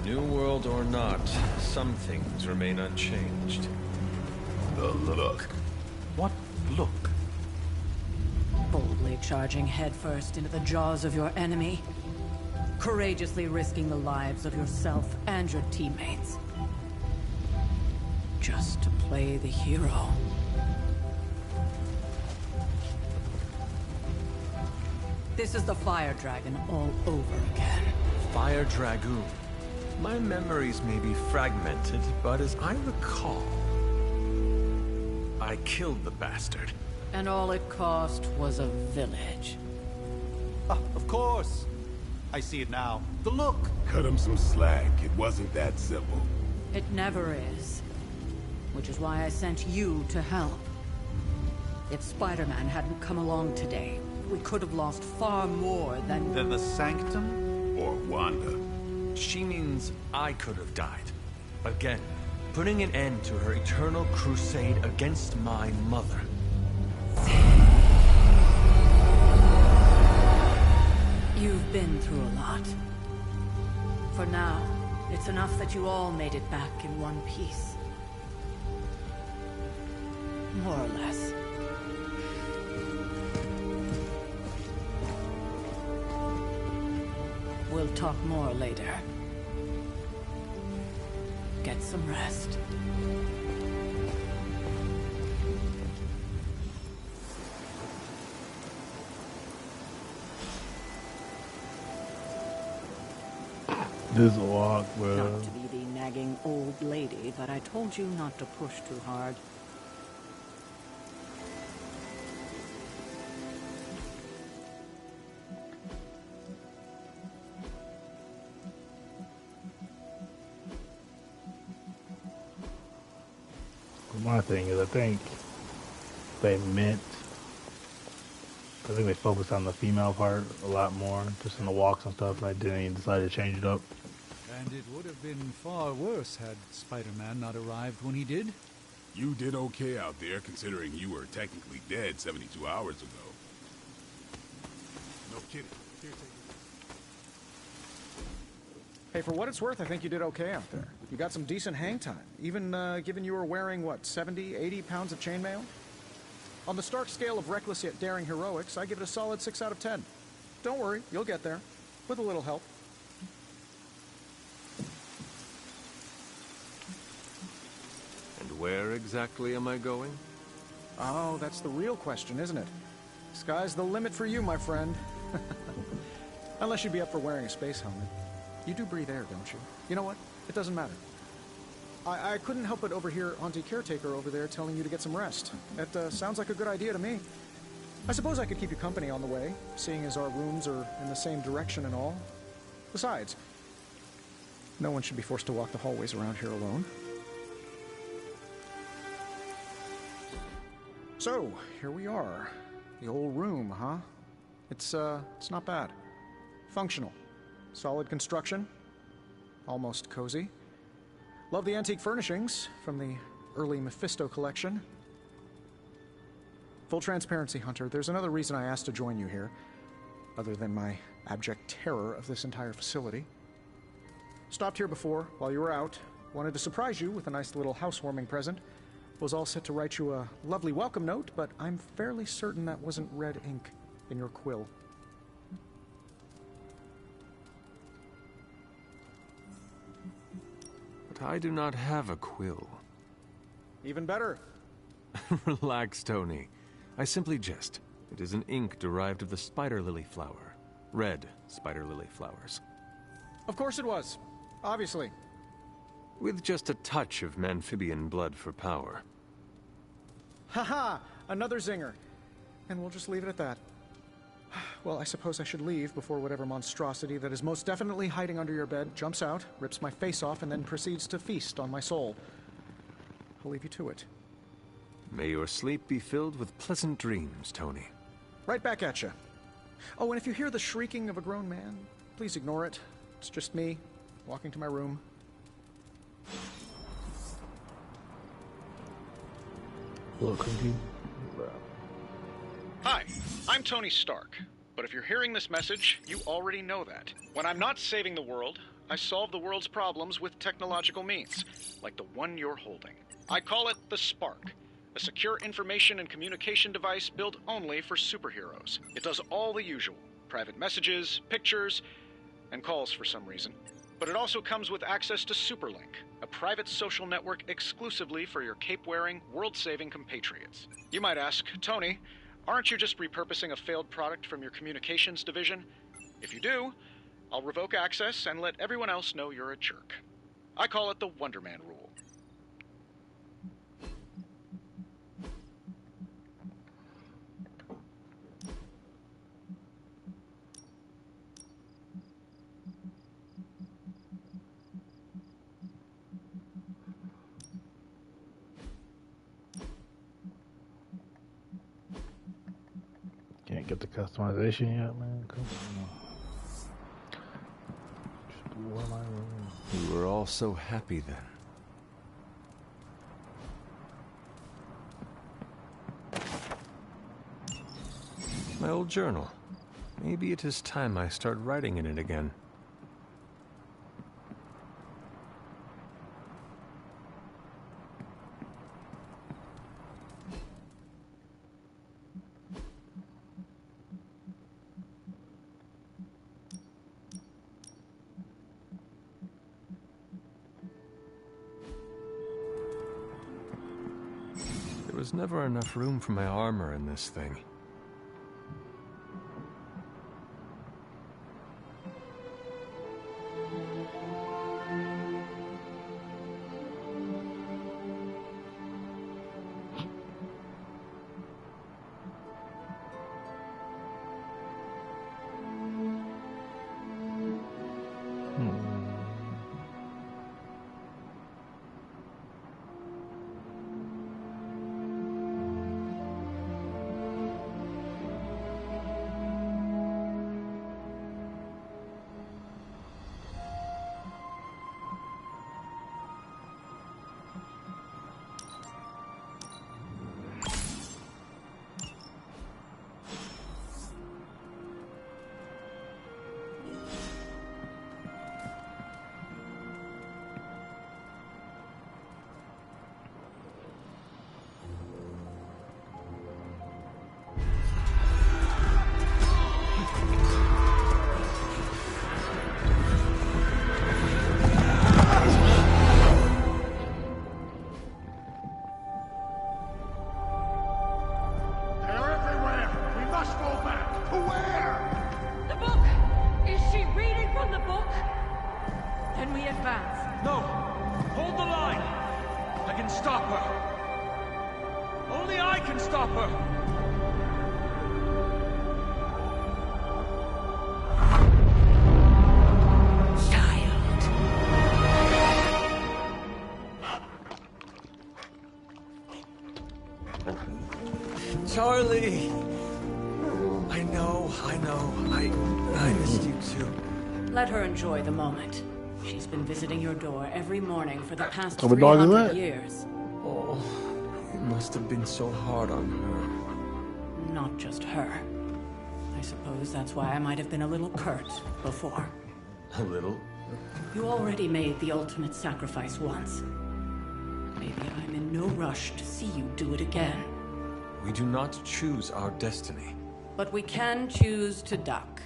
New world or not, some things remain unchanged. The look. What look? Boldly charging headfirst into the jaws of your enemy. Courageously risking the lives of yourself and your teammates. Just to play the hero. This is the Fire Dragon all over again. Fire Dragoon. My memories may be fragmented, but as I recall, I killed the bastard. And all it cost was a village. Ah, of course. I see it now. The look. Cut him some slack. It wasn't that simple. It never is. Which is why I sent you to help. If Spider-Man hadn't come along today, we could have lost far more than the Sanctum? Or Wanda. She means I could have died. Again, putting an end to her eternal crusade against my mother. You've been through a lot. For now, it's enough that you all made it back in one piece. More or less. We'll talk more later. Get some rest. This walk, bro. Not to be the nagging old lady, but I told you not to push too hard. My thing is, I think they focused on the female part a lot more, just in the walks and stuff, and I didn't even decide to change it up. And it would have been far worse had Spider-Man not arrived when he did. You did okay out there, considering you were technically dead 72 hours ago. No kidding. Here, take it. Hey, for what it's worth, I think you did okay out there. You got some decent hang time, even given you were wearing, what, 70, 80 pounds of chainmail? On the Stark scale of reckless yet daring heroics, I give it a solid 6 out of 10. Don't worry, you'll get there. With a little help. And where exactly am I going? Oh, that's the real question, isn't it? Sky's the limit for you, my friend. Unless you'd be up for wearing a space helmet. You do breathe air, don't you? You know what? It doesn't matter. I couldn't help but overhear Auntie Caretaker over there telling you to get some rest. That sounds like a good idea to me. I suppose I could keep you company on the way, seeing as our rooms are in the same direction and all. Besides, no one should be forced to walk the hallways around here alone. So, here we are. The old room, huh? It's not bad. Functional. Solid construction. Almost cozy. Love the antique furnishings from the early Mephisto collection. Full transparency, Hunter, there's another reason I asked to join you here, other than my abject terror of this entire facility. Stopped here before, while you were out. Wanted to surprise you with a nice little housewarming present. Was all set to write you a lovely welcome note, but I'm fairly certain that wasn't red ink in your quill. But I do not have a quill. Even better. Relax, Tony. I simply jest. It is an ink derived of the spider lily flower. Red spider lily flowers. Of course it was. Obviously. With just a touch of Memphibian blood for power. Haha! Another zinger. And we'll just leave it at that. Well, I suppose I should leave before whatever monstrosity that is most definitely hiding under your bed jumps out, rips my face off, and then proceeds to feast on my soul. I'll leave you to it. May your sleep be filled with pleasant dreams, Tony. Right back at you. Oh, and if you hear the shrieking of a grown man, please ignore it. It's just me, walking to my room. Hi, I'm Tony Stark. But if you're hearing this message, you already know that. When I'm not saving the world, I solve the world's problems with technological means, like the one you're holding. I call it the Spark, a secure information and communication device built only for superheroes. It does all the usual, private messages, pictures, and calls for some reason. But it also comes with access to Superlink, a private social network exclusively for your cape-wearing, world-saving compatriots. You might ask, Tony, aren't you just repurposing a failed product from your communications division? If you do, I'll revoke access and let everyone else know you're a jerk. I call it the Wonder Man rule. Can't get the customization yet, man. Come on. Just blew my room. We were all so happy then. My old journal. Maybe it is time I start writing in it again. There was never enough room for my armor in this thing. Charlie! I know. I missed you too. Let her enjoy the moment. She's been visiting your door every morning for the past How dog is 300 that? years. Oh, it must have been so hard on her. Not just her. I suppose that's why I might have been a little curt before. A little? You already made the ultimate sacrifice once. Maybe I'm in no rush to see you do it again. We do not choose our destiny. But we can choose to duck.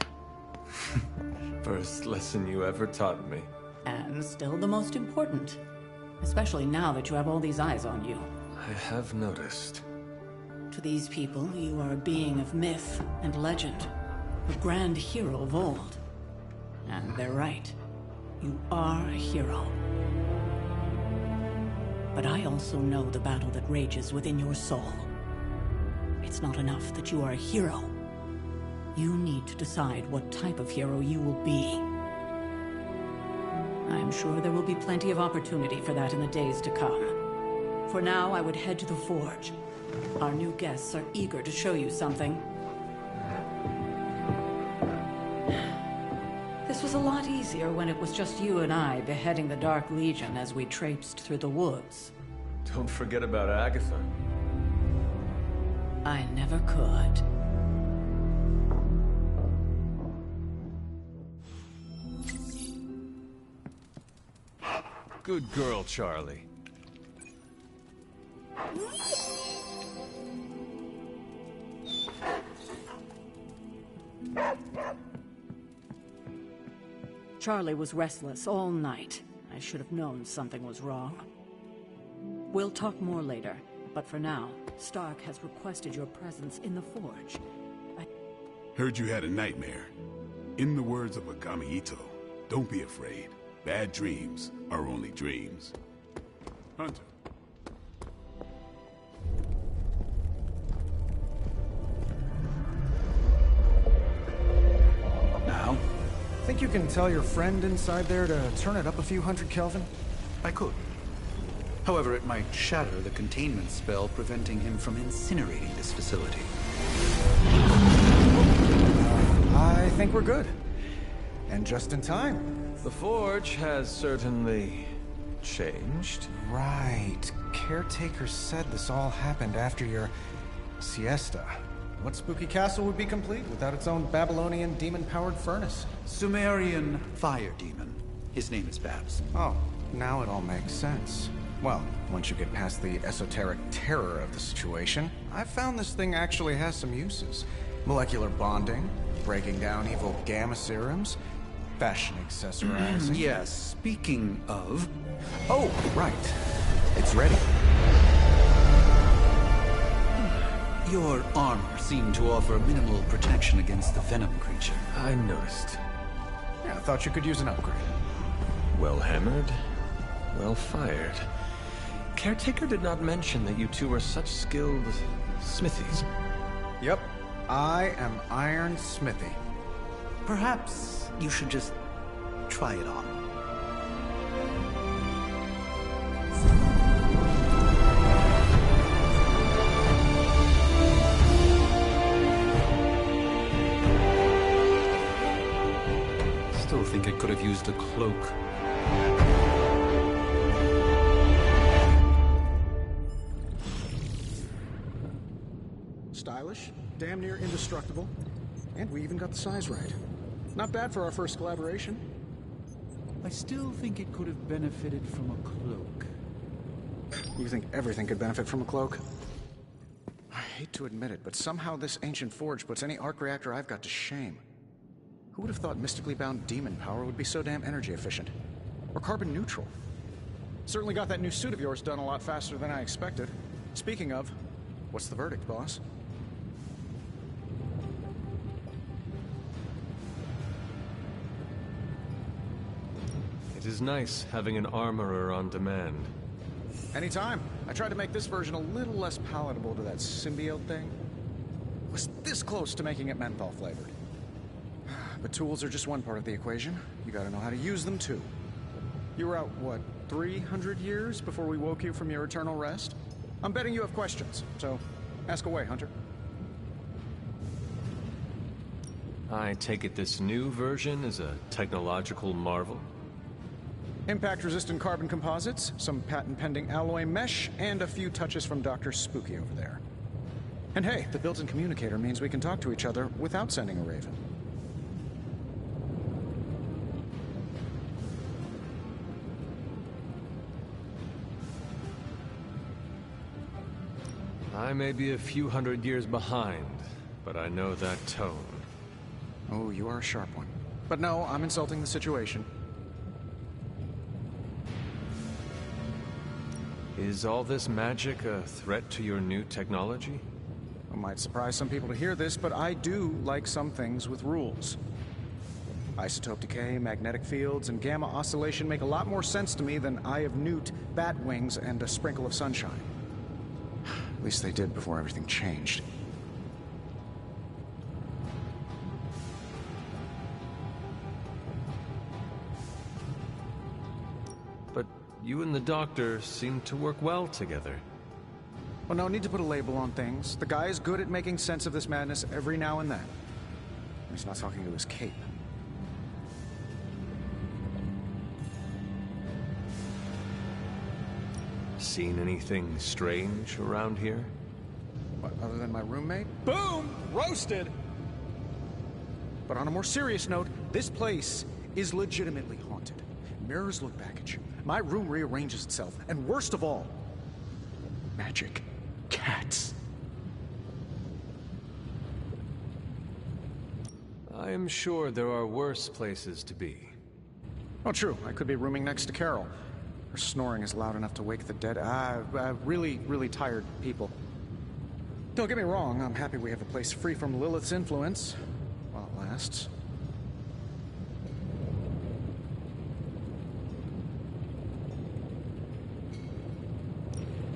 First lesson you ever taught me. And still the most important. Especially now that you have all these eyes on you. I have noticed. To these people, you are a being of myth and legend. A grand hero of old. And they're right. You are a hero. But I also know the battle that rages within your soul. It's not enough that you are a hero. You need to decide what type of hero you will be. I'm sure there will be plenty of opportunity for that in the days to come. For now, I would head to the Forge. Our new guests are eager to show you something. This was a lot easier when it was just you and I beheading the Dark Legion as we traipsed through the woods. Don't forget about Agatha. I never could. Good girl, Charlie. Charlie was restless all night. I should have known something was wrong. We'll talk more later, but for now, Stark has requested your presence in the Forge. Heard you had a nightmare. In the words of Agami Ito, don't be afraid. Bad dreams are only dreams. Hunter. Now? Think you can tell your friend inside there to turn it up a few hundred Kelvin? I could. However, it might shatter the containment spell preventing him from incinerating this facility. I think we're good. And just in time. The Forge has certainly changed. Right. Caretaker said this all happened after your siesta. What spooky castle would be complete without its own Babylonian demon-powered furnace? Sumerian fire demon. His name is Babs. Oh, now it all makes sense. Well, once you get past the esoteric terror of the situation, I've found this thing actually has some uses. Molecular bonding, breaking down evil gamma serums, fashion accessorizing. Yes, speaking of... Oh, right. It's ready. Your armor seemed to offer minimal protection against the venom creature. I noticed. Yeah, I thought you could use an upgrade. Well hammered, well fired. Caretaker did not mention that you two are such skilled smithies. Yep, I am Iron Smithy. Perhaps you should just try it on. Still think it could have used a cloak. Stylish, damn near indestructible, and we even got the size right. Not bad for our first collaboration. I still think it could have benefited from a cloak. You think everything could benefit from a cloak? I hate to admit it, but somehow this ancient forge puts any arc reactor I've got to shame. Who would have thought mystically bound demon power would be so damn energy efficient? Or carbon neutral? Certainly got that new suit of yours done a lot faster than I expected. Speaking of, what's the verdict, boss? It is nice having an armorer on demand. Anytime. I tried to make this version a little less palatable to that symbiote thing. Was this close to making it menthol flavored. But tools are just one part of the equation. You gotta know how to use them too. You were out, what, 300 years before we woke you from your eternal rest? I'm betting you have questions, so ask away, Hunter. I take it this new version is a technological marvel? Impact-resistant carbon composites, some patent-pending alloy mesh, and a few touches from Dr. Spooky over there. And hey, the built-in communicator means we can talk to each other without sending a raven. I may be a few hundred years behind, but I know that tone. Oh, you are a sharp one. But no, I'm insulting the situation. Is all this magic a threat to your new technology? It might surprise some people to hear this, but I do like some things with rules. Isotope decay, magnetic fields, and gamma oscillation make a lot more sense to me than Eye of Newt, bat wings, and a sprinkle of sunshine. At least they did before everything changed. But you and the Doctor seem to work well together. Well, no need to put a label on things. The guy is good at making sense of this madness every now and then. He's not talking to his cape. Seen anything strange around here? What, other than my roommate. Boom! Roasted! But on a more serious note, this place is legitimately haunted. Mirrors look back at you. My room rearranges itself. And worst of all, magic cats. I am sure there are worse places to be. Oh, true. I could be rooming next to Carol. Her snoring is loud enough to wake the dead. Really, really tired people. Don't get me wrong, I'm happy we have a place free from Lilith's influence. While it lasts.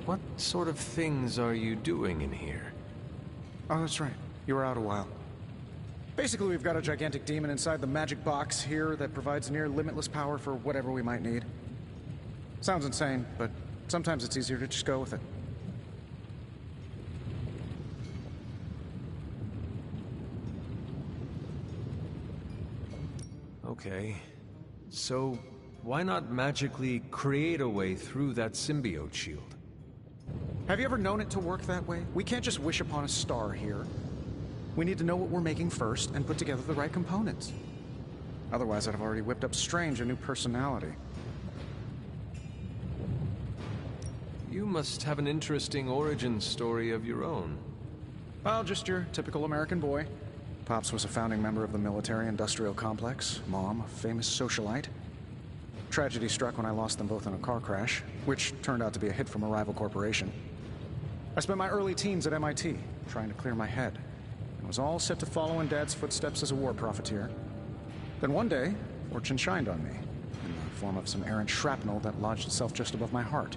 What sort of things are you doing in here? Oh, that's right. You were out a while. Basically, we've got a gigantic demon inside the magic box here that provides near limitless power for whatever we might need. Sounds insane, but sometimes it's easier to just go with it. Okay. So, why not magically create a way through that symbiote shield? Have you ever known it to work that way? We can't just wish upon a star here. We need to know what we're making first and put together the right components. Otherwise, I'd have already whipped up Strange a new personality. You must have an interesting origin story of your own. Well, just your typical American boy. Pops was a founding member of the military-industrial complex. Mom, a famous socialite. Tragedy struck when I lost them both in a car crash, which turned out to be a hit from a rival corporation. I spent my early teens at MIT, trying to clear my head, and was all set to follow in Dad's footsteps as a war profiteer. Then one day, fortune shined on me, in the form of some errant shrapnel that lodged itself just above my heart.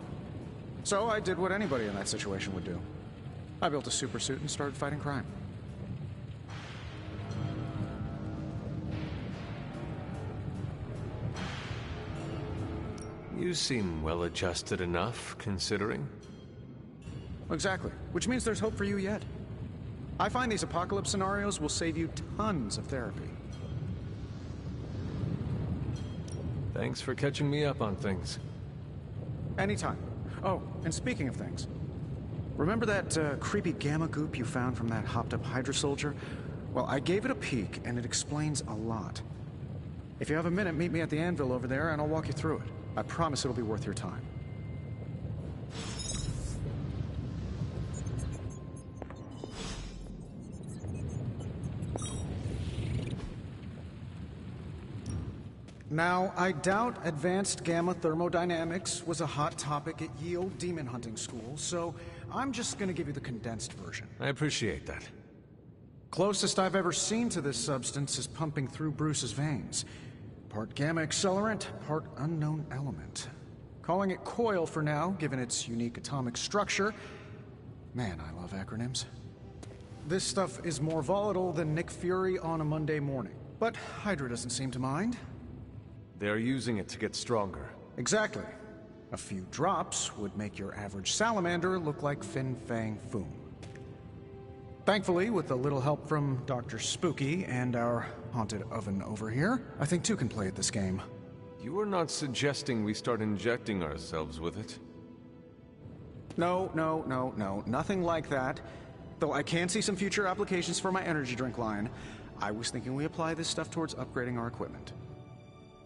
So I did what anybody in that situation would do. I built a supersuit and started fighting crime. You seem well-adjusted enough, considering. Exactly, which means there's hope for you yet. I find these apocalypse scenarios will save you tons of therapy. Thanks for catching me up on things. Anytime. Oh, and speaking of things, remember that creepy gamma goop you found from that hopped-up Hydra soldier? Well, I gave it a peek, and it explains a lot. If you have a minute, meet me at the anvil over there, and I'll walk you through it. I promise it'll be worth your time. Now, I doubt advanced gamma thermodynamics was a hot topic at Yield Demon Hunting School, so I'm just gonna give you the condensed version. I appreciate that. Closest I've ever seen to this substance is pumping through Bruce's veins. Part gamma accelerant, part unknown element. Calling it Coil for now, given its unique atomic structure. Man, I love acronyms. This stuff is more volatile than Nick Fury on a Monday morning. But Hydra doesn't seem to mind. They're using it to get stronger. Exactly. A few drops would make your average salamander look like Fin Fang Foom. Thankfully, with a little help from Dr. Spooky and our haunted oven over here, I think two can play at this game. You are not suggesting we start injecting ourselves with it? No, nothing like that. Though I can see some future applications for my energy drink line. I was thinking we apply this stuff towards upgrading our equipment.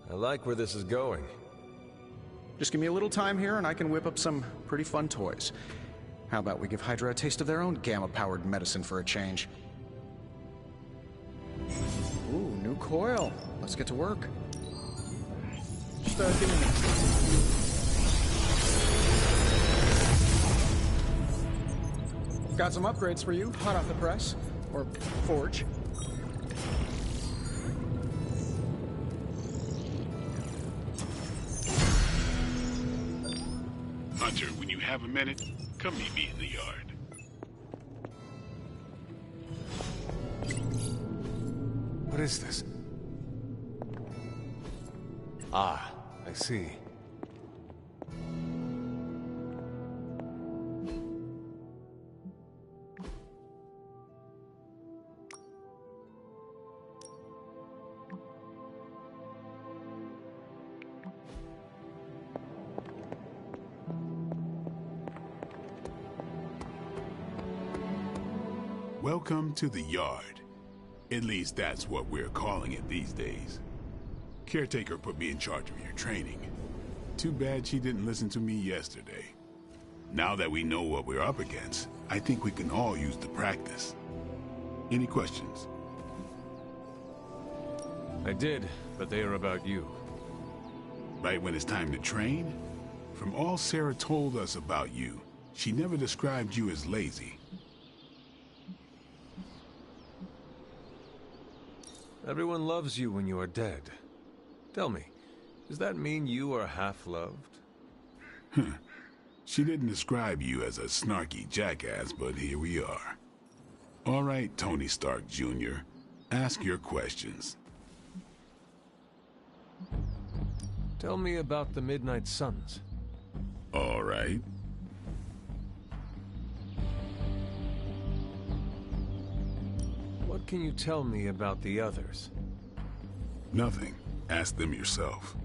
I like where this is going. Just give me a little time here and I can whip up some pretty fun toys. How about we give Hydra a taste of their own gamma-powered medicine for a change? Ooh, new coil. Let's get to work. Just give me a minute. Got some upgrades for you, hot off the press. Or forge. Hunter, when you have a minute, come meet me in the yard. What is this? Ah, I see. Welcome to the yard. At least that's what we're calling it these days. Caretaker put me in charge of your training. Too bad she didn't listen to me yesterday. Now that we know what we're up against, I think we can all use the practice. Any questions? I did, but they are about you. Right when it's time to train? From all Sarah told us about you, she never described you as lazy. Everyone loves you when you are dead. Tell me, does that mean you are half-loved? She didn't describe you as a snarky jackass, but here we are. All right, Tony Stark Jr., ask your questions. Tell me about the Midnight Suns. All right. What can you tell me about the others? Nothing. Ask them yourself.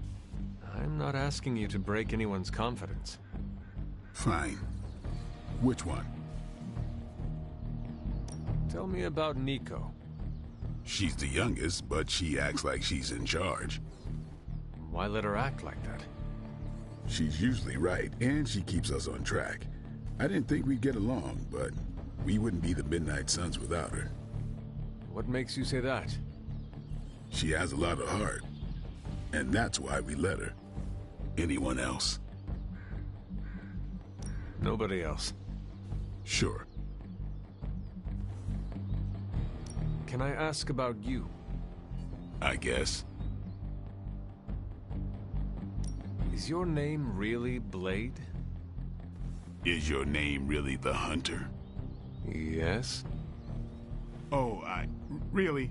I'm not asking you to break anyone's confidence. Fine. Which one? Tell me about Nico. She's the youngest, but she acts like she's in charge. Why let her act like that? She's usually right, and she keeps us on track. I didn't think we'd get along, but we wouldn't be the Midnight Suns without her. What makes you say that? She has a lot of heart, and that's why we let her. Anyone else? Nobody else. Sure. Can I ask about you? I guess. Is your name really Blade? Is your name really the Hunter? Yes. Oh, really?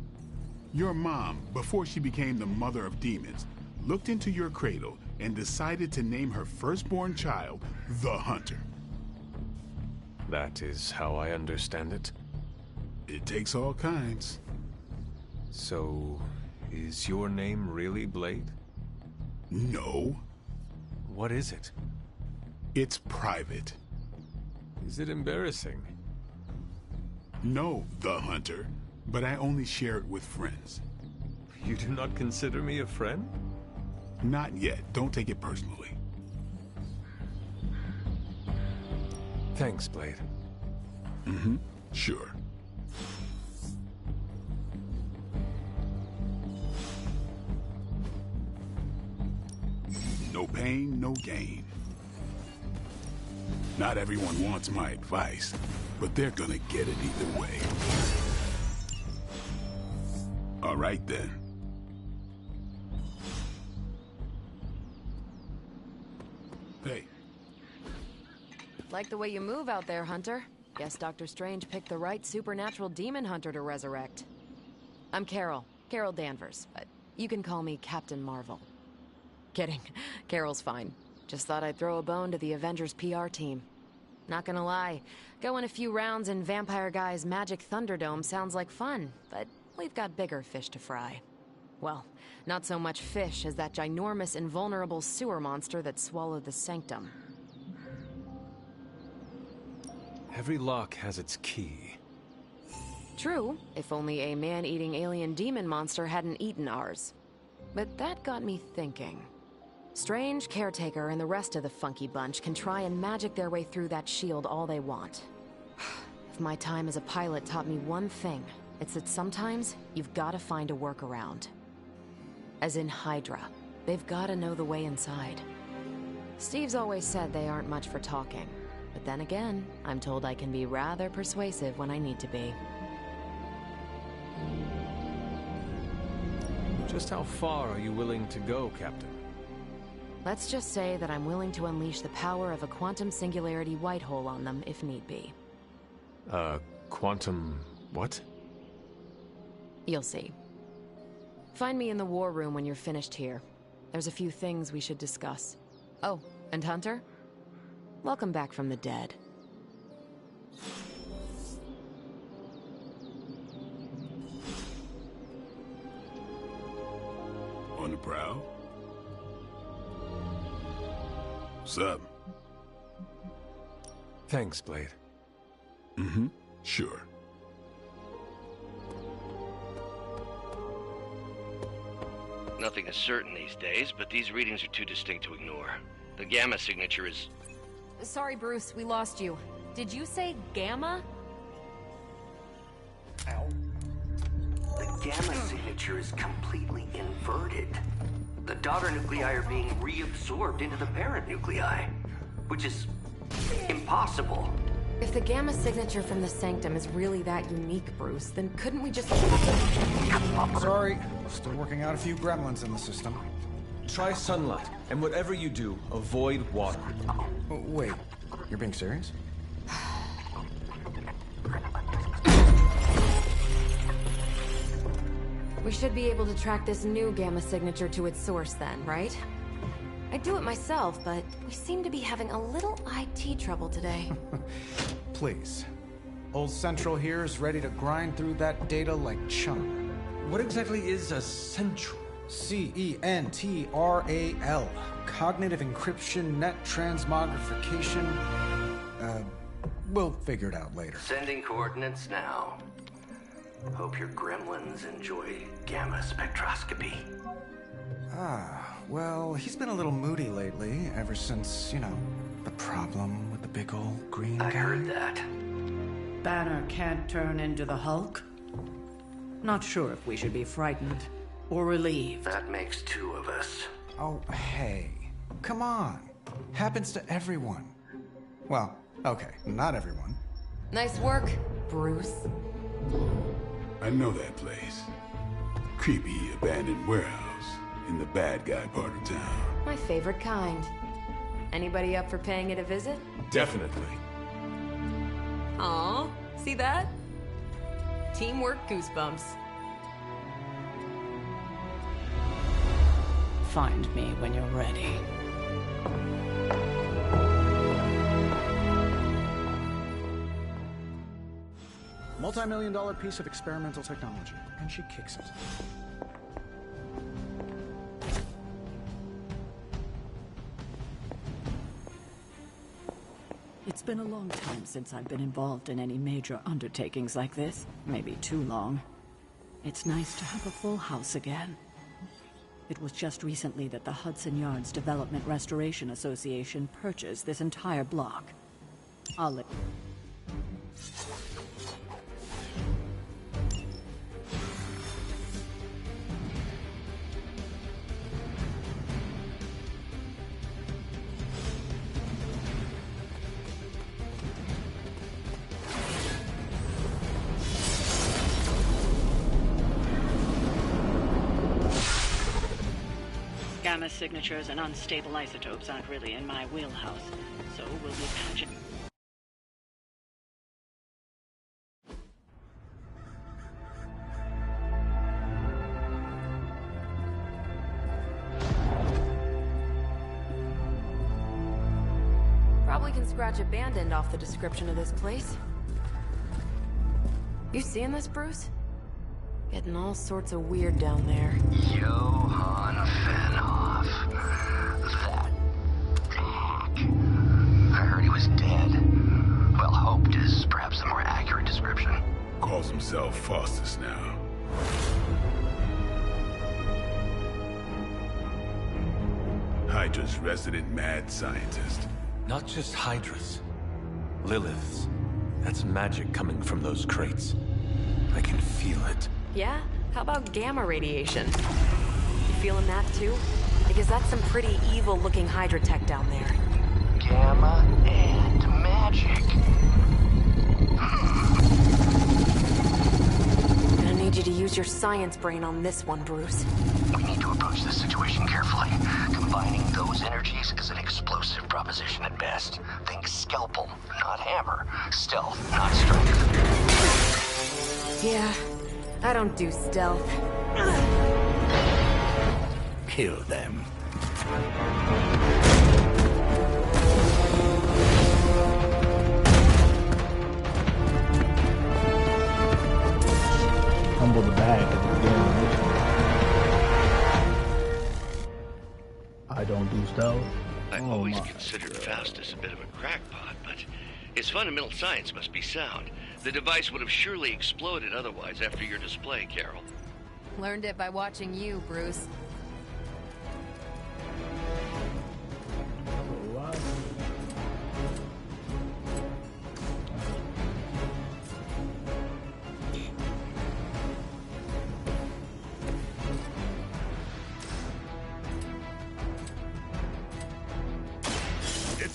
Your mom, before she became the mother of demons, looked into your cradle and decided to name her firstborn child the Hunter. That is how I understand it. It takes all kinds. So, is your name really Blade? No. What is it? It's private. Is it embarrassing? No, the Hunter, but I only share it with friends. You do not consider me a friend? Not yet. Don't take it personally. Thanks, Blade. Mm-hmm. Sure. No pain, no gain. Not everyone wants my advice, but they're gonna get it either way. All right, then. Hey. Like the way you move out there, Hunter. Guess Dr. Strange picked the right supernatural demon hunter to resurrect. I'm Carol Danvers, but you can call me Captain Marvel. Kidding. Carol's fine. Just thought I'd throw a bone to the Avengers PR team. Not gonna lie, going a few rounds in Vampire Guy's Magic Thunderdome sounds like fun, but we've got bigger fish to fry. Well, not so much fish as that ginormous invulnerable sewer monster that swallowed the Sanctum. Every lock has its key. True, if only a man-eating alien demon monster hadn't eaten ours. But that got me thinking. Strange, Caretaker, and the rest of the funky bunch can try and magic their way through that shield all they want. If my time as a pilot taught me one thing, it's that sometimes you've gotta find a workaround. As in Hydra. They've gotta know the way inside. Steve's always said they aren't much for talking. But then again, I'm told I can be rather persuasive when I need to be. Just how far are you willing to go, Captain? Let's just say that I'm willing to unleash the power of a quantum singularity white hole on them if need be. Quantum... what? You'll see. Find me in the war room when you're finished here. There's a few things we should discuss. Oh, and Hunter? Welcome back from the dead. On the prowl? What's up? Thanks, Blade. Mm-hmm. Sure. Nothing is certain these days, but these readings are too distinct to ignore. The Gamma signature is... Sorry, Bruce, we lost you. Did you say Gamma? Ow. The Gamma signature is completely inverted. The daughter nuclei are being reabsorbed into the parent nuclei, which is impossible. If the Gamma signature from the Sanctum is really that unique, Bruce, then couldn't we just... Sorry, still working out a few gremlins in the system. Try sunlight, and whatever you do, avoid water. Oh, wait, you're being serious? We should be able to track this new Gamma signature to its source then, right? I'd do it myself, but we seem to be having a little IT trouble today. Please. Old Central here is ready to grind through that data like chum. What exactly is a Central? CENTRAL. Cognitive Encryption Net Transmogrification. We'll figure it out later. Sending coordinates now. Hope your gremlins enjoy gamma spectroscopy. Well, he's been a little moody lately, ever since, you know, the problem with the big old green guy. I heard that. Banner can't turn into the Hulk? Not sure if we should be frightened or relieved. That makes two of us. Oh, hey. Come on. Happens to everyone. Well, okay, not everyone. Nice work, Bruce. I know that place. Creepy abandoned warehouse in the bad guy part of town. My favorite kind. Anybody up for paying it a visit? Definitely. Aw, see that? Teamwork goosebumps. Find me when you're ready. Multi-million-dollar piece of experimental technology, and she kicks it. It's been a long time since I've been involved in any major undertakings like this. Maybe too long. It's nice to have a full house again. It was just recently that the Hudson Yards Development Restoration Association purchased this entire block. I'll let... Gamma signatures and unstable isotopes aren't really in my wheelhouse, so we'll be patching. Probably can scratch abandoned off the description of this place. You seeing this, Bruce? Getting all sorts of weird down there. Johann Fenhoff. That hack. I heard he was dead. Well, hoped is perhaps a more accurate description. Calls himself Faustus now. Hydra's resident mad scientist. Not just Hydra's. Lilith's. That's magic coming from those crates. I can feel it. Yeah? How about gamma radiation? You feeling that too? Because that's some pretty evil-looking Hydra tech down there. Gamma and magic. Gonna need you to use your science brain on this one, Bruce. We need to approach this situation carefully. Combining those energies is an explosive proposition at best. Think scalpel, not hammer. Stealth, not strength. Yeah, I don't do stealth. Kill them. Humble the bag at the beginning of this one. I don't do stealth. I always considered Faustus a bit of a crackpot, but his fundamental science must be sound. The device would have surely exploded otherwise after your display, Carol. Learned it by watching you, Bruce.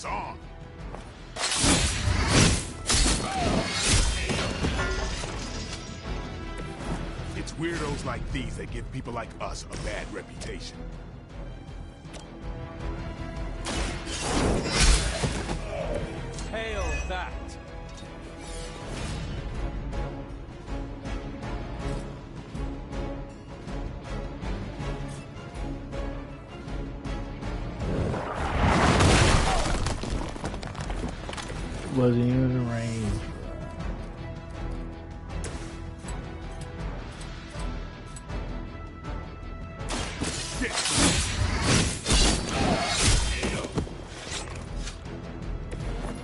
is on. It's weirdos like these that give people like us a bad reputation. Hail that! Wasn't even in range.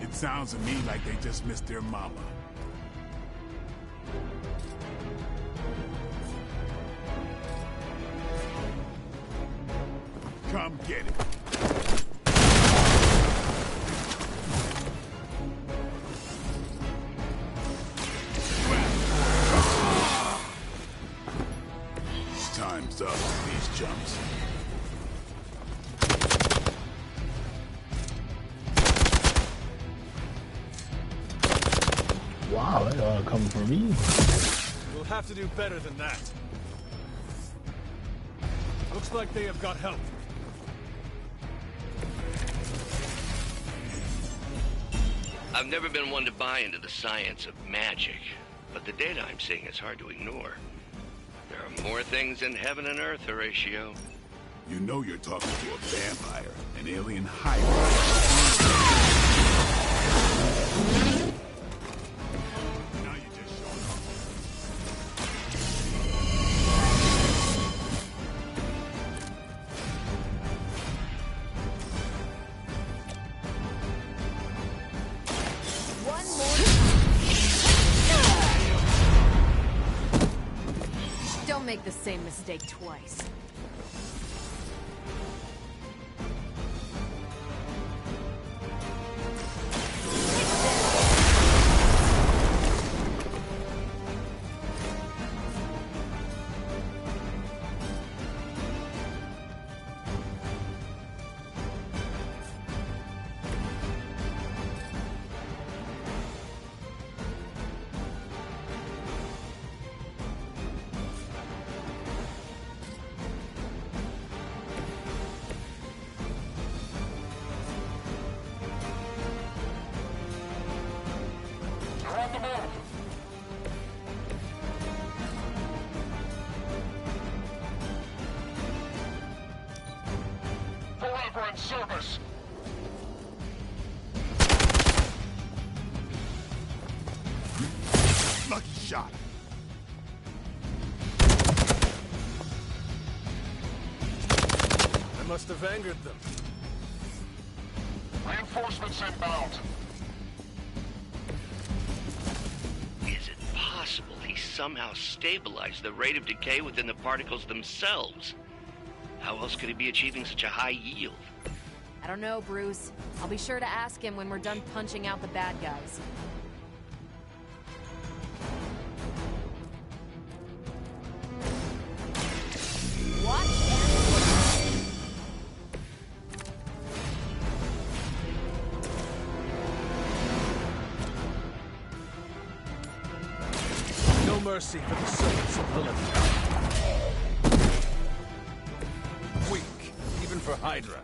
It sounds to me like they just missed their mama. Come get it. Time's up, these chumps. Wow, that all coming from me. We'll have to do better than that. Looks like they have got help. I've never been one to buy into the science of magic, but the data I'm seeing is hard to ignore. There are more things in heaven and earth, Horatio. You know you're talking to a vampire, an alien hybrid. Don't make the same mistake twice. Forever in service. Lucky shot. I must have angered them. Reinforcements inbound. Is it possible he somehow stabilized the rate of decay within the particles themselves? How else could he be achieving such a high yield? I don't know, Bruce. I'll be sure to ask him when we're done punching out the bad guys. Watch and... No mercy for the servants of Lilith. Weak, even for Hydra.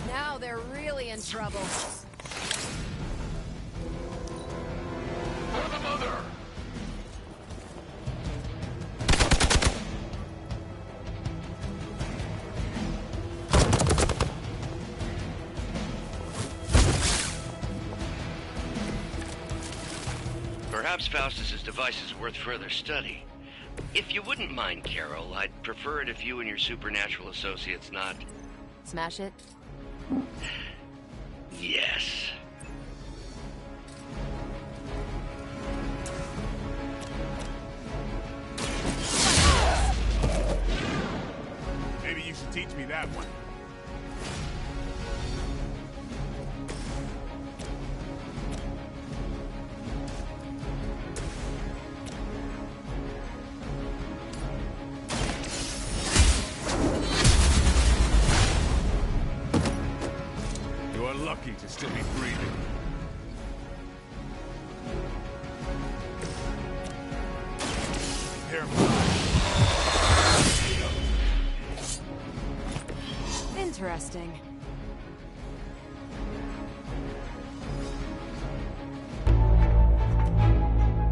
Now they're really in trouble. For the mother. Perhaps Faustus's device is worth further study. If you wouldn't mind, Carol, I'd prefer it if you and your supernatural associates not... Smash it? Yes. Maybe you should teach me that one. lucky to still be breathing. Interesting.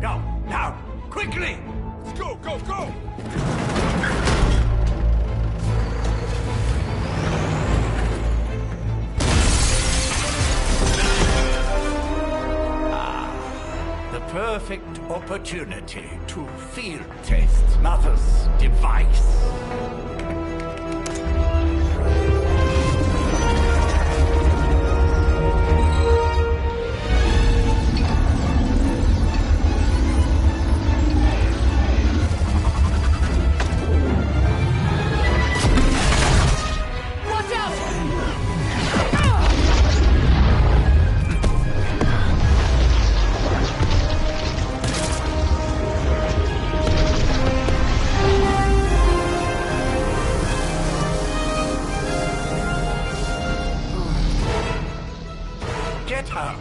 Go, now, quickly! Let's go, go, go! The perfect opportunity to field test Mother's device. Watch out! Get her!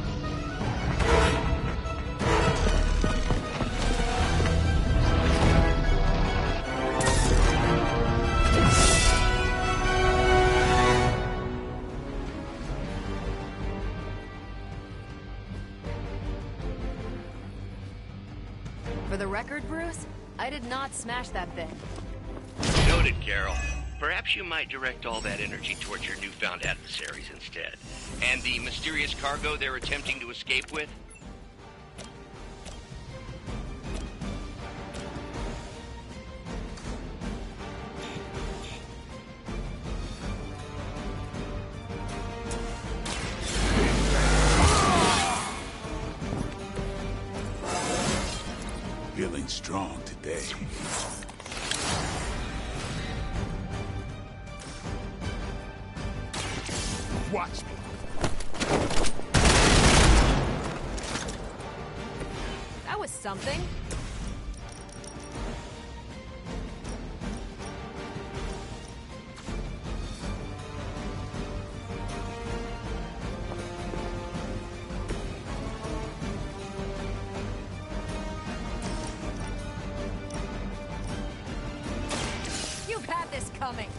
For the record, Bruce, I did not smash that thing. Noted, Carol. Perhaps you might direct all that energy towards your newfound adversaries instead. And the mysterious cargo they're attempting to escape with? Feeling strong today. Watch me. That was something. You've had this coming.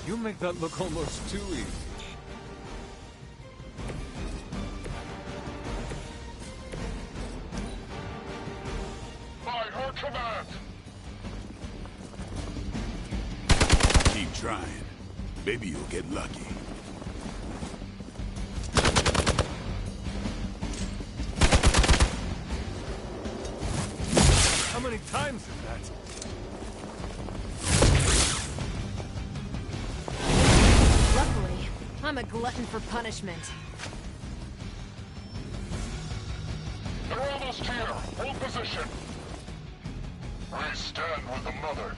You make that look almost too easy. By her command! Keep trying. Maybe you'll get lucky. How many times is that? Luckily, I'm a glutton for punishment. They're almost here. Hold position. I stand with the mother.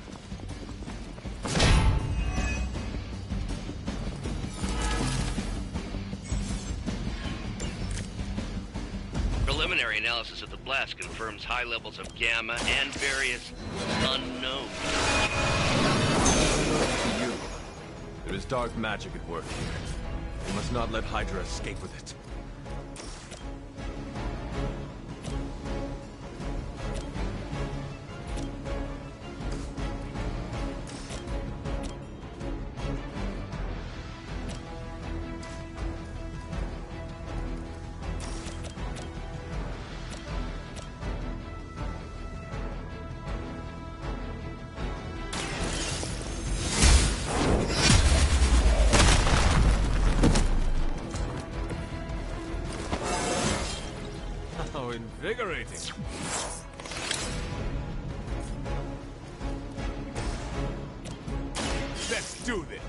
Preliminary analysis of the blast confirms high levels of gamma and various unknowns. You. There is dark magic at work here. We must not let Hydra escape with it. How invigorating. Let's do this.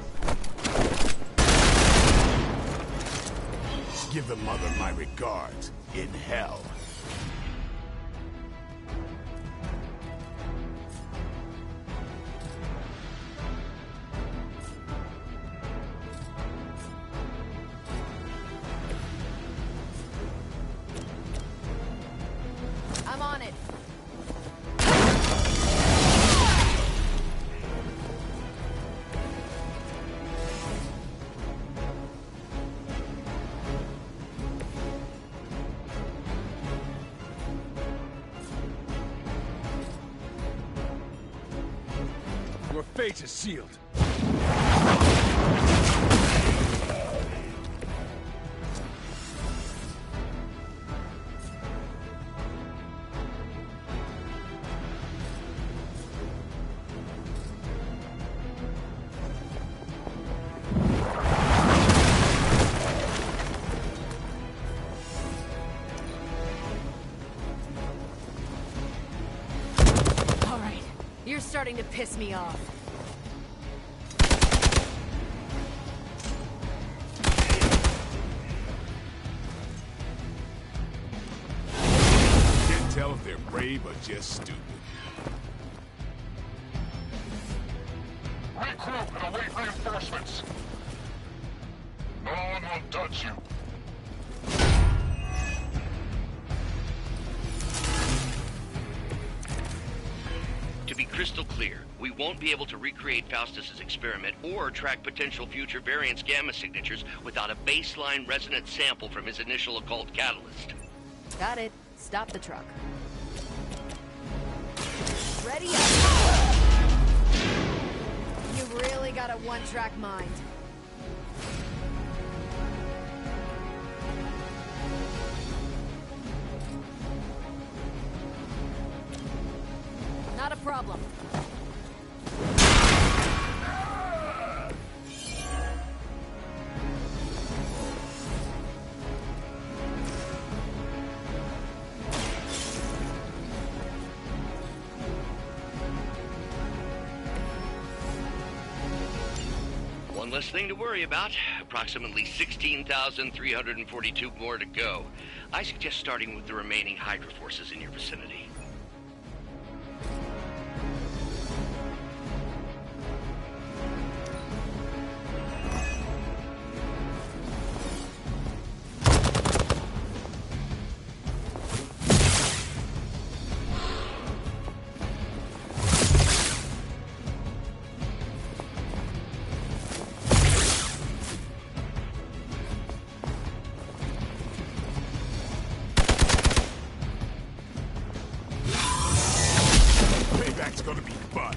Give the mother my regards in hell. I'm on it. Your fate is sealed. All right, you're starting to piss me off. Can't tell if they're brave or just stupid. Regroup and await reinforcements. No one will touch you. To be crystal clear, we won't be able to recreate Faustus's experiment or track potential future variants' gamma signatures without a baseline resonance sample from his initial occult catalyst. Got it. Stop the truck. Ready up! You really got a one-track mind. Not a problem. One less thing to worry about. Approximately 16,342 more to go. I suggest starting with the remaining Hydra forces in your vicinity. Payback's gonna be fun.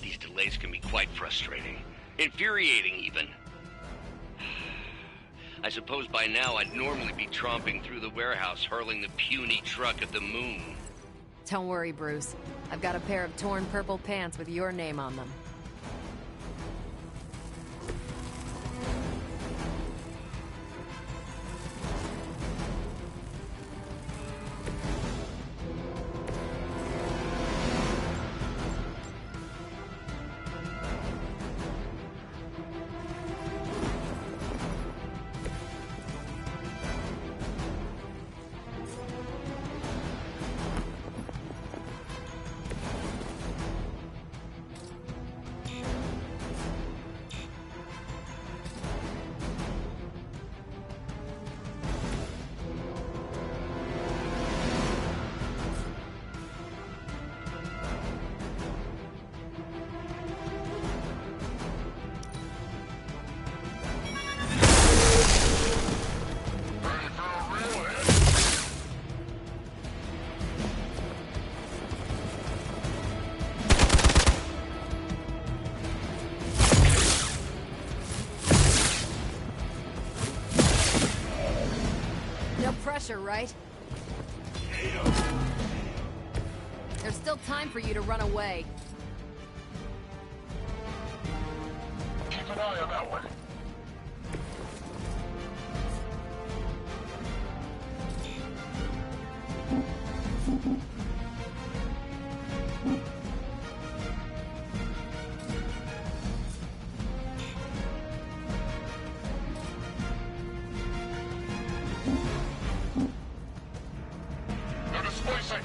These delays can be quite frustrating. Infuriating, even. I suppose by now I'd normally be tromping through the warehouse, hurling the puny truck at the moon. Don't worry, Bruce. I've got a pair of torn purple pants with your name on them. No pressure, right? There's still time for you to run away. Keep an eye on that one. They're displacing.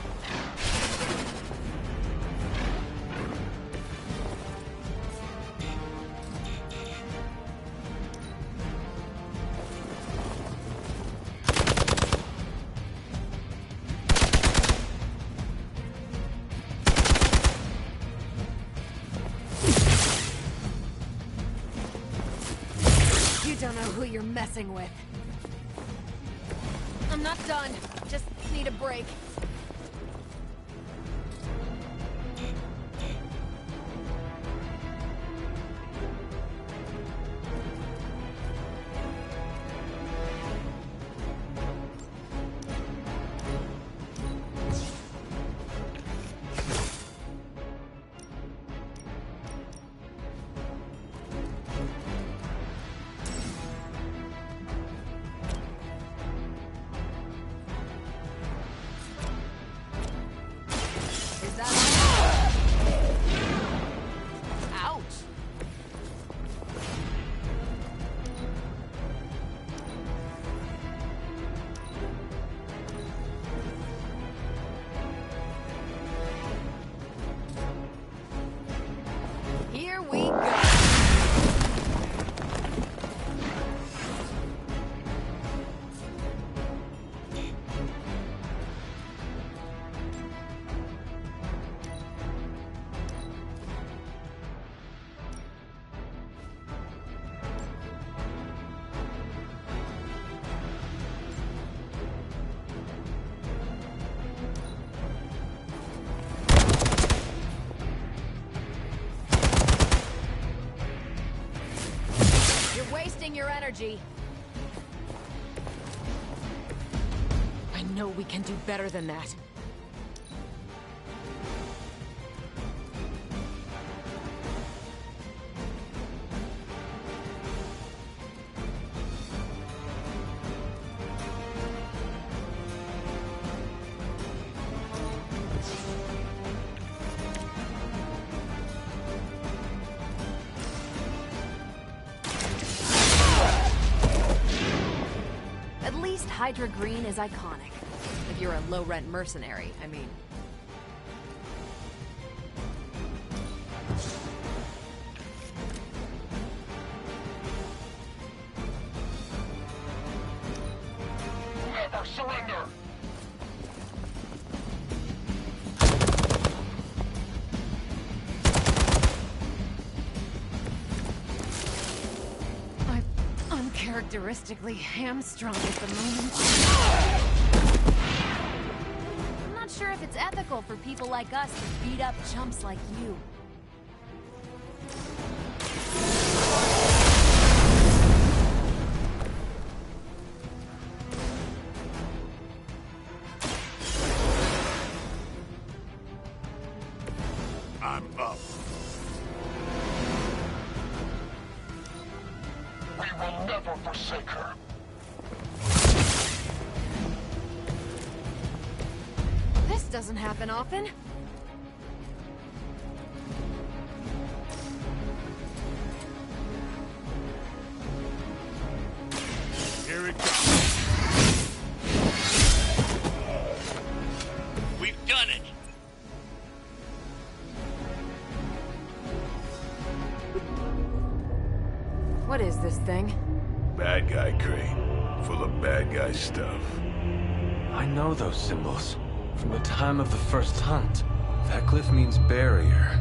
You don't know who you're messing with. I'm not done. Just need a break. Here we go. Wasting your energy. I know we can do better than that. Hydra Green is iconic. If you're a low-rent mercenary, I mean. Never surrender! Uncharacteristically hamstrung at the moment. I'm not sure if it's ethical for people like us to beat up chumps like you. I'm up. We will never forsake her. This doesn't happen often. Here it comes. We've done it! What is this thing? Bad guy crate, full of bad guy stuff. I know those symbols from the time of the first hunt. That glyph means barrier.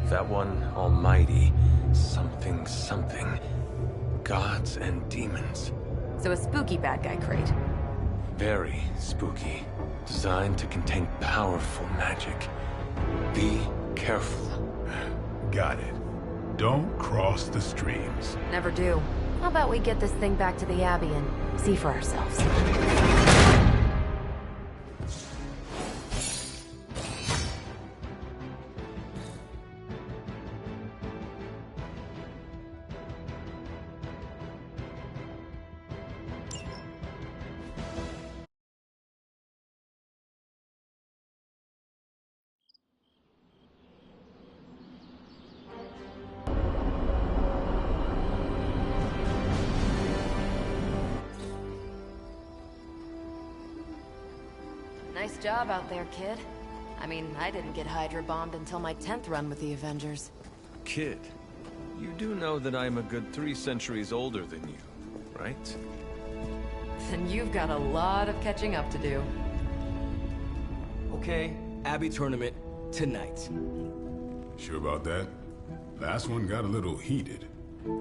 That one, almighty. Something, something. Gods and demons. So a spooky bad guy crate. Very spooky. Designed to contain powerful magic. Be careful. Got it. Don't cross the streams. Never do. How about we get this thing back to the Abbey and see for ourselves? Nice job out there, kid. I mean, I didn't get Hydra bombed until my 10th run with the Avengers. Kid, you do know that I'm a good 3 centuries older than you, right? Then you've got a lot of catching up to do. Okay, Abbey tournament tonight. Sure about that? Last one got a little heated.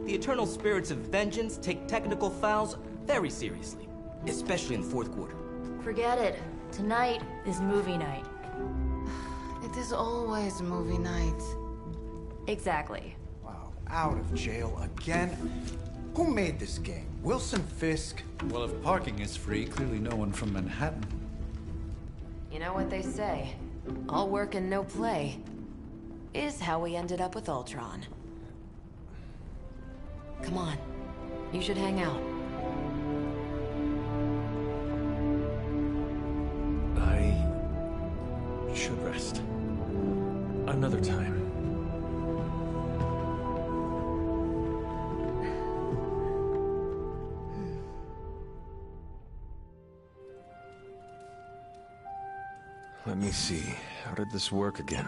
The Eternal Spirits of Vengeance take technical fouls very seriously, especially in the fourth quarter. Forget it. Tonight is movie night. It is always movie night. Exactly. Wow, out of jail again? Who made this game? Wilson Fisk? Well, if parking is free, clearly no one from Manhattan. You know what they say? All work and no play is how we ended up with Ultron. Come on. You should hang out. I should rest. Another time. Let me see. How did this work again?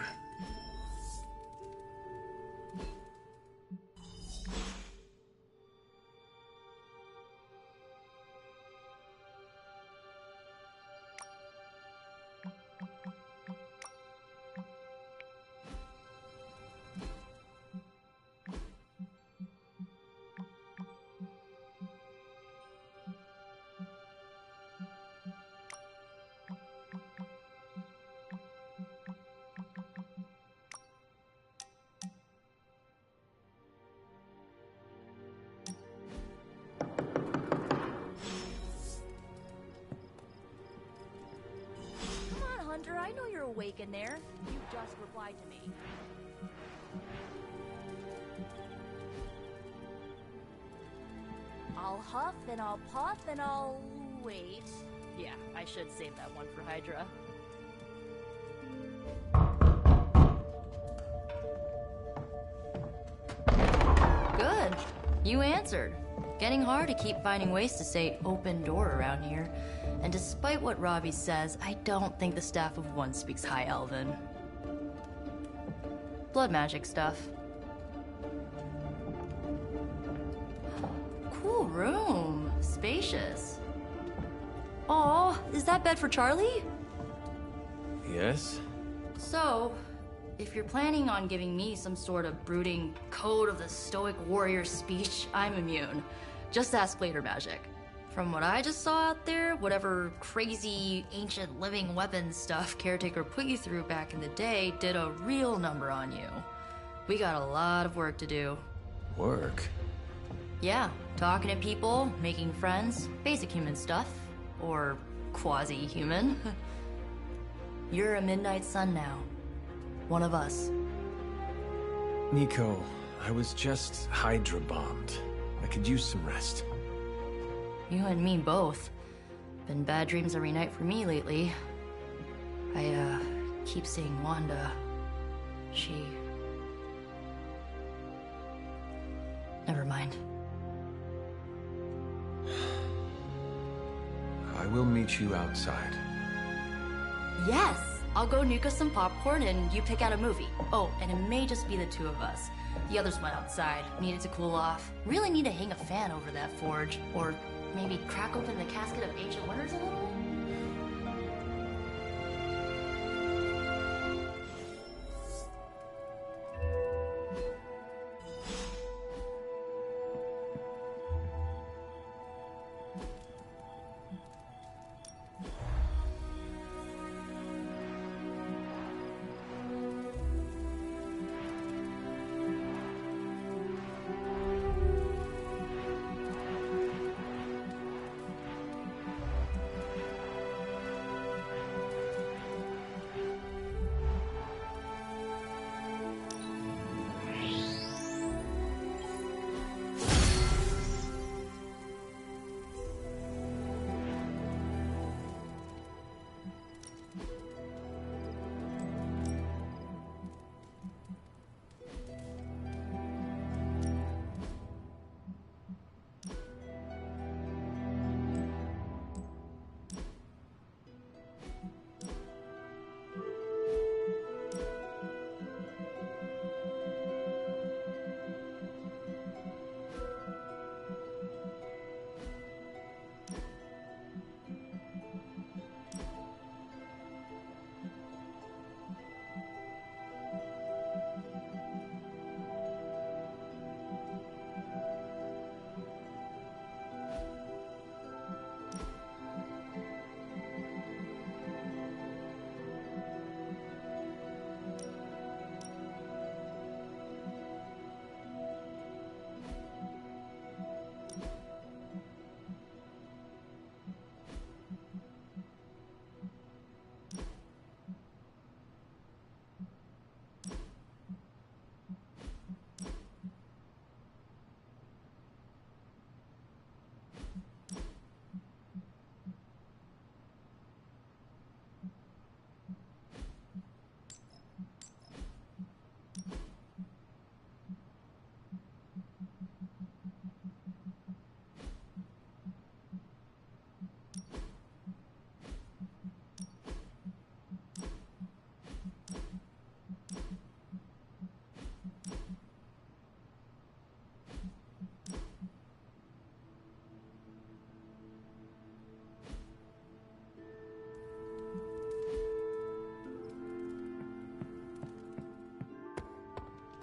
I know you're awake in there. You just replied to me. I'll huff and I'll puff and I'll wait. Yeah, I should save that one for Hydra. Good. You answered. Getting hard to keep finding ways to say open door around here. And despite what Robbie says, I don't think the staff of One speaks High Elven. Blood magic stuff. Cool room. Spacious. Aw, is that bed for Charlie? Yes? So, if you're planning on giving me some sort of brooding code of the stoic warrior speech, I'm immune. Just ask later magic. From what I just saw out there, whatever crazy ancient living weapon stuff Caretaker put you through back in the day did a real number on you. We got a lot of work to do. Work? Yeah, talking to people, making friends, basic human stuff. Or quasi-human. You're a Midnight Sun now. One of us. Nico, I was just Hydra bombed. I could use some rest. You and me both. Been bad dreams every night for me lately. I, keep seeing Wanda. She... Never mind. I will meet you outside. Yes! I'll go nuke us some popcorn and you pick out a movie. Oh, and it may just be the two of us. The others went outside, needed to cool off. Really need to hang a fan over that forge. Or maybe crack open the casket of Ancient Wonders a little?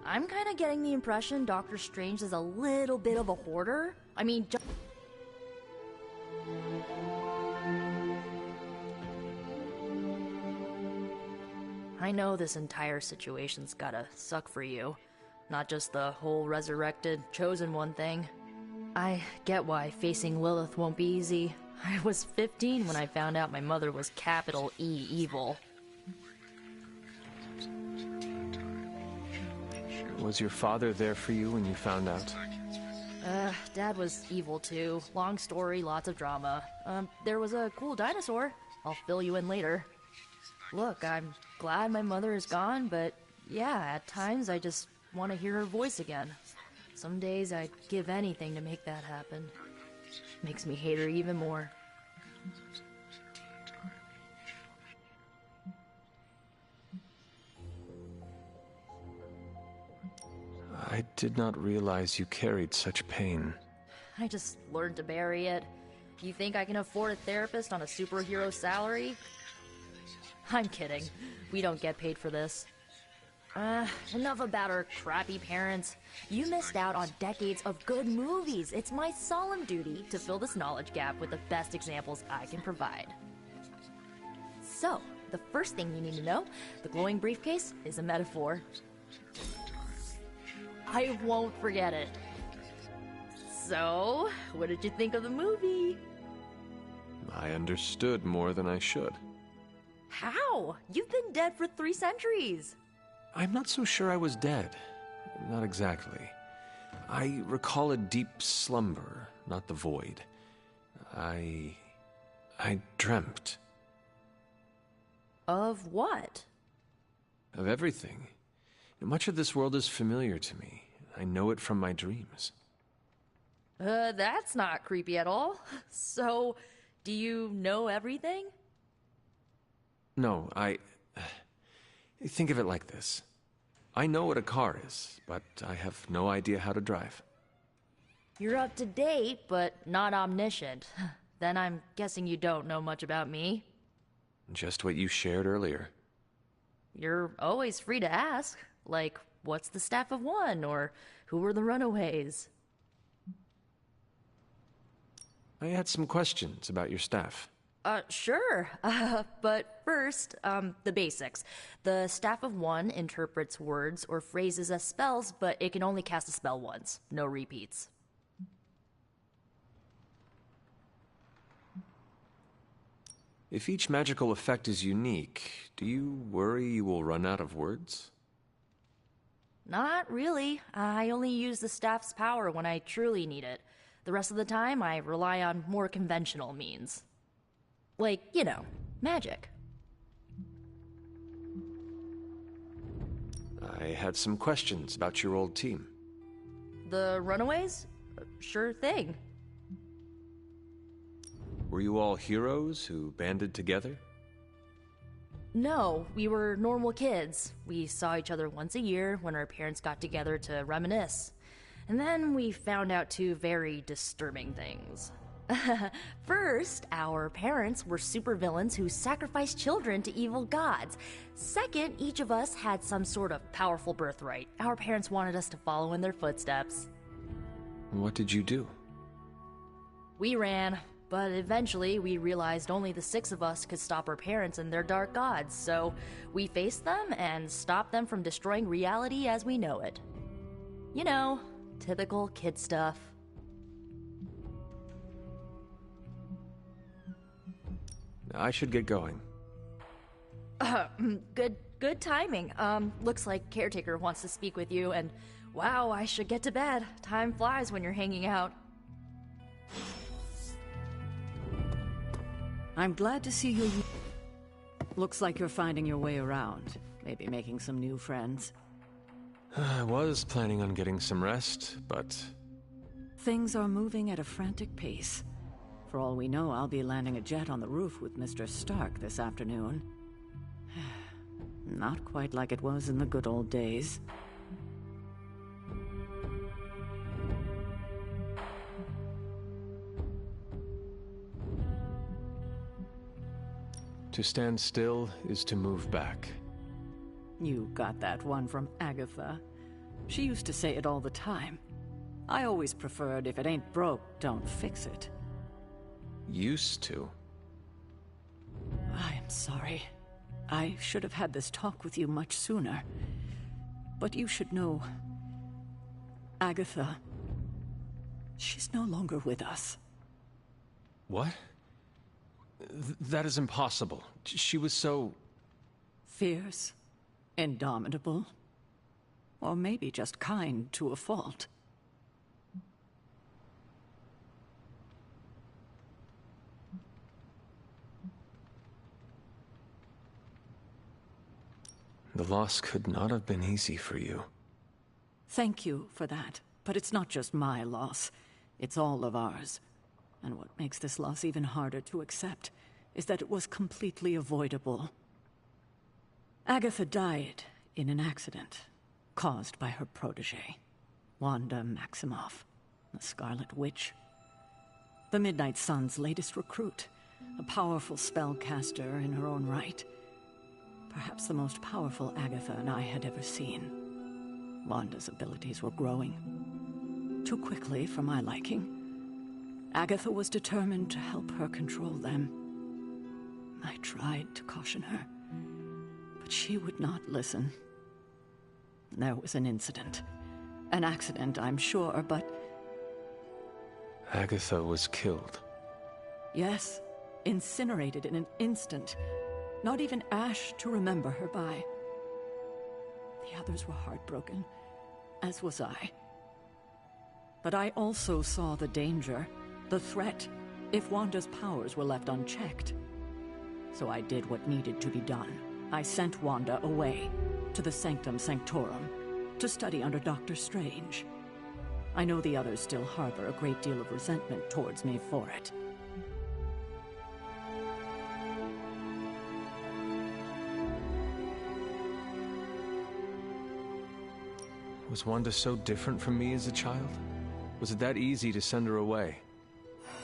I'm kind of getting the impression Doctor Strange is a little bit of a hoarder. I mean, I know this entire situation's gotta suck for you. Not just the whole resurrected, chosen one thing. I get why facing Lilith won't be easy. I was 15 when I found out my mother was capital E evil. Was your father there for you when you found out? Dad was evil too. Long story, lots of drama. There was a cool dinosaur. I'll fill you in later. Look, I'm glad my mother is gone, but yeah, at times I just want to hear her voice again. Some days I'd give anything to make that happen. Makes me hate her even more. I did not realize you carried such pain. I just learned to bury it. You think I can afford a therapist on a superhero salary? I'm kidding. We don't get paid for this. Enough about our crappy parents. You missed out on decades of good movies. It's my solemn duty to fill this knowledge gap with the best examples I can provide. So, the first thing you need to know, the glowing briefcase is a metaphor. I won't forget it. So, what did you think of the movie? I understood more than I should. How? You've been dead for 3 centuries. I'm not so sure I was dead. Not exactly. I recall a deep slumber, not the void. I dreamt. Of what? Of everything. Much of this world is familiar to me. I know it from my dreams. That's not creepy at all. So, do you know everything? No, think of it like this. I know what a car is, but I have no idea how to drive. You're up to date, but not omniscient. Then I'm guessing you don't know much about me. Just what you shared earlier. You're always free to ask. Like, what's the Staff of One? Or who were the Runaways? I had some questions about your staff. Sure. But first, the basics. The Staff of One interprets words or phrases as spells, but it can only cast a spell once. No repeats. If each magical effect is unique, do you worry you will run out of words? Not really. I only use the staff's power when I truly need it. The rest of the time, I rely on more conventional means. Like, you know, magic. I had some questions about your old team. The Runaways? Sure thing. Were you all heroes who banded together? No, we were normal kids. We saw each other once a year when our parents got together to reminisce. And then we found out 2 very disturbing things. First, our parents were supervillains who sacrificed children to evil gods. Second, each of us had some sort of powerful birthright. Our parents wanted us to follow in their footsteps. What did you do? We ran, but eventually we realized only the 6 of us could stop our parents and their dark gods, so we faced them and stopped them from destroying reality as we know it. You know, typical kid stuff. I should get going. Good timing. Looks like Caretaker wants to speak with you, and wow, I should get to bed. Time flies when you're hanging out. I'm glad to see you. Looks like you're finding your way around. Maybe making some new friends. I was planning on getting some rest, but... Things are moving at a frantic pace. For all we know, I'll be landing a jet on the roof with Mr. Stark this afternoon. Not quite like it was in the good old days. To stand still is to move back. You got that one from Agatha. She used to say it all the time. I always preferred, if it ain't broke, don't fix it. Used to? I am sorry. I should have had this talk with you much sooner. But you should know... Agatha... she's no longer with us. What? That is impossible. She was so... fierce, indomitable, or maybe just kind to a fault. The loss could not have been easy for you. Thank you for that, but it's not just my loss. It's all of ours. And what makes this loss even harder to accept is that it was completely avoidable. Agatha died in an accident caused by her protege, Wanda Maximoff, the Scarlet Witch. The Midnight Sun's latest recruit, a powerful spellcaster in her own right. Perhaps the most powerful Agatha and I had ever seen. Wanda's abilities were growing. Too quickly for my liking. Agatha was determined to help her control them. I tried to caution her, but she would not listen. There was an incident. An accident, I'm sure, but... Agatha was killed. Yes, incinerated in an instant. Not even ash to remember her by. The others were heartbroken, as was I. But I also saw the danger, the threat, if Wanda's powers were left unchecked. So I did what needed to be done. I sent Wanda away, to the Sanctum Sanctorum, to study under Doctor Strange. I know the others still harbor a great deal of resentment towards me for it. Was Wanda so different from me as a child? Was it that easy to send her away?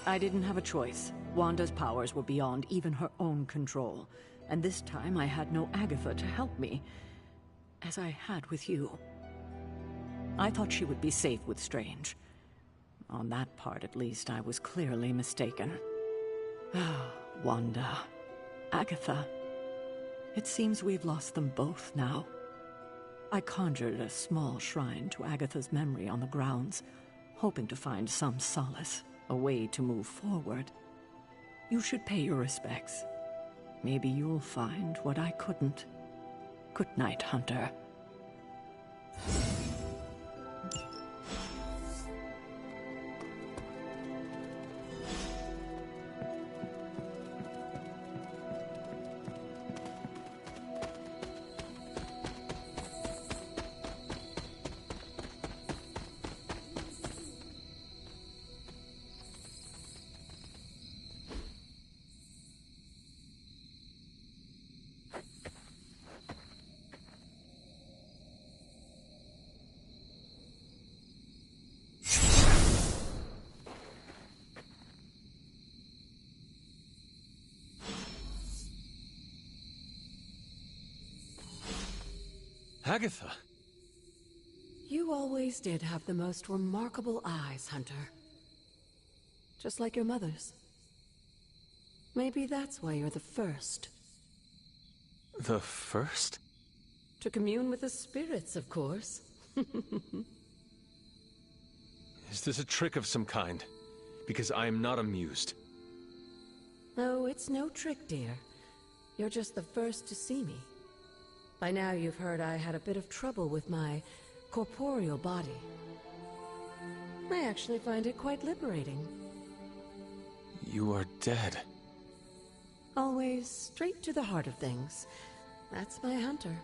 I didn't have a choice. Wanda's powers were beyond even her own control. And this time I had no Agatha to help me, as I had with you. I thought she would be safe with Strange. On that part, at least, I was clearly mistaken. Wanda. Agatha. It seems we've lost them both now. I conjured a small shrine to Agatha's memory on the grounds, hoping to find some solace, a way to move forward. You should pay your respects. Maybe you'll find what I couldn't. Good night, Hunter. Agatha! You always did have the most remarkable eyes, Hunter. Just like your mother's. Maybe that's why you're the first. The first? To commune with the spirits, of course. Is this a trick of some kind? Because I am not amused. Oh, it's no trick, dear. You're just the first to see me. By now you've heard I had a bit of trouble with my corporeal body. I actually find it quite liberating. You are dead. Always straight to the heart of things. That's my Hunter.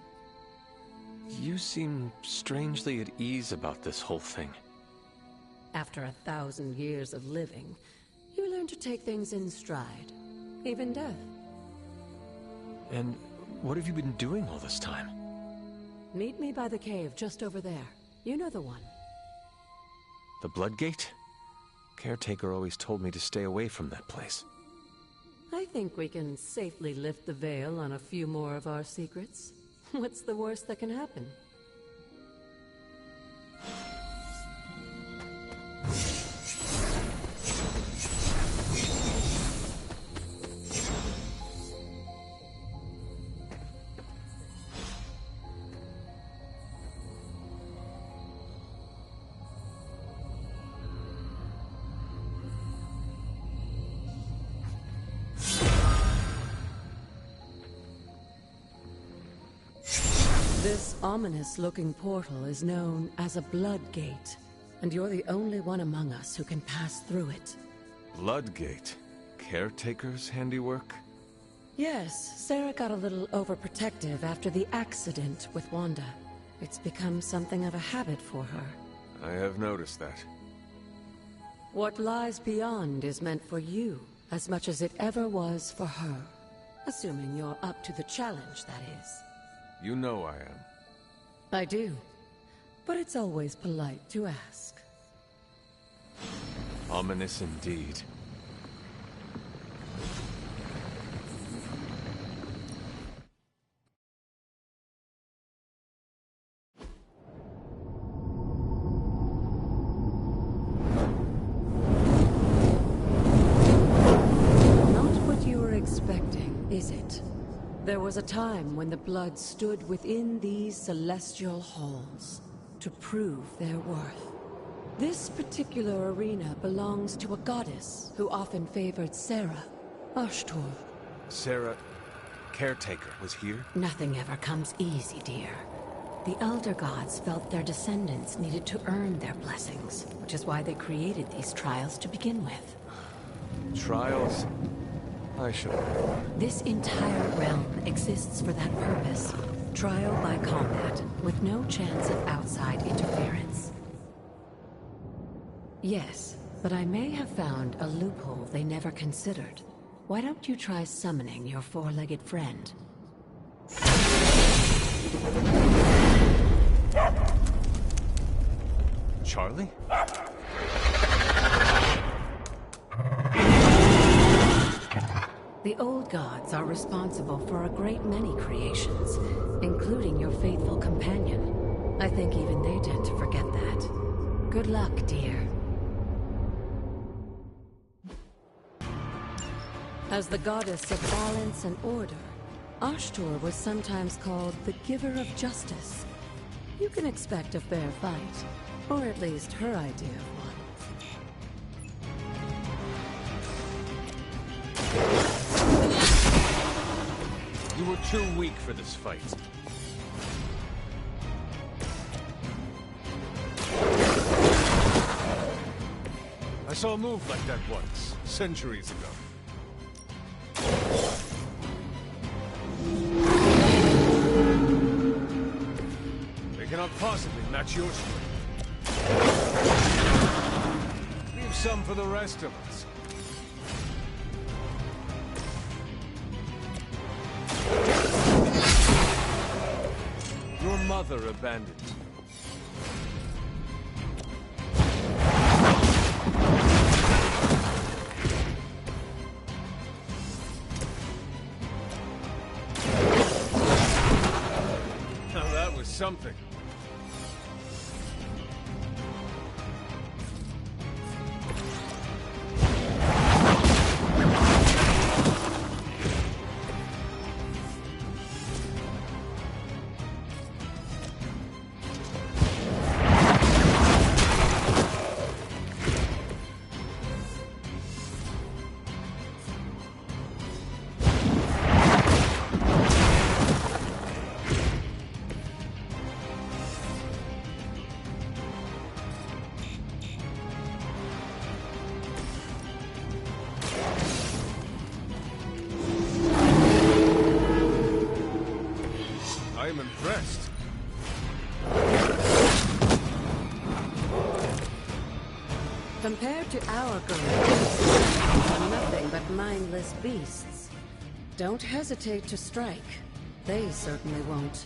You seem strangely at ease about this whole thing. After 1,000 years of living, you learn to take things in stride. Even death. And what have you been doing all this time? Meet me by the cave just over there. You know the one. The Bloodgate? Caretaker always told me to stay away from that place. I think we can safely lift the veil on a few more of our secrets. What's the worst that can happen? This ominous-looking portal is known as a Blood Gate, and you're the only one among us who can pass through it. Bloodgate? Caretaker's handiwork? Yes, Sarah got a little overprotective after the accident with Wanda. It's become something of a habit for her. I have noticed that. What lies beyond is meant for you, as much as it ever was for her. Assuming you're up to the challenge, that is. You know I am. I do. But it's always polite to ask. Ominous indeed. Is it? There was a time when the Blood stood within these celestial halls to prove their worth. This particular arena belongs to a goddess who often favored Sarah, Ashtor. Sarah, Caretaker, was here? Nothing ever comes easy, dear. The Elder Gods felt their descendants needed to earn their blessings, which is why they created these trials to begin with. Trials? I should have. This entire realm exists for that purpose. Trial by combat, with no chance of outside interference. Yes, but I may have found a loophole they never considered. Why don't you try summoning your four-legged friend? Charlie? The old gods are responsible for a great many creations, including your faithful companion. I think even they tend to forget that. Good luck, dear. As the goddess of balance and order, Ashtor was sometimes called the Giver of Justice. You can expect a fair fight, or at least her idea of one. You were too weak for this fight. I saw a move like that once, centuries ago. They cannot possibly match your strength. Leave some for the rest of us. Your mother abandoned you. Now that was something. I am impressed. Compared to our gorillas, they are nothing but mindless beasts. Don't hesitate to strike. They certainly won't.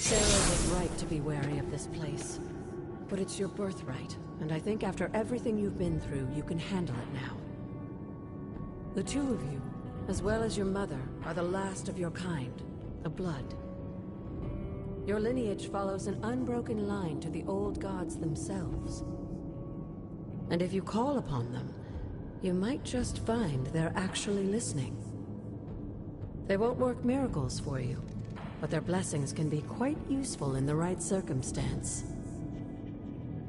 Sarah was right to be wary of this place. But it's your birthright, and I think after everything you've been through, you can handle it now. The two of you, as well as your mother, are the last of your kind, the Blood. Your lineage follows an unbroken line to the old gods themselves. And if you call upon them, you might just find they're actually listening. They won't work miracles for you, but their blessings can be quite useful in the right circumstance.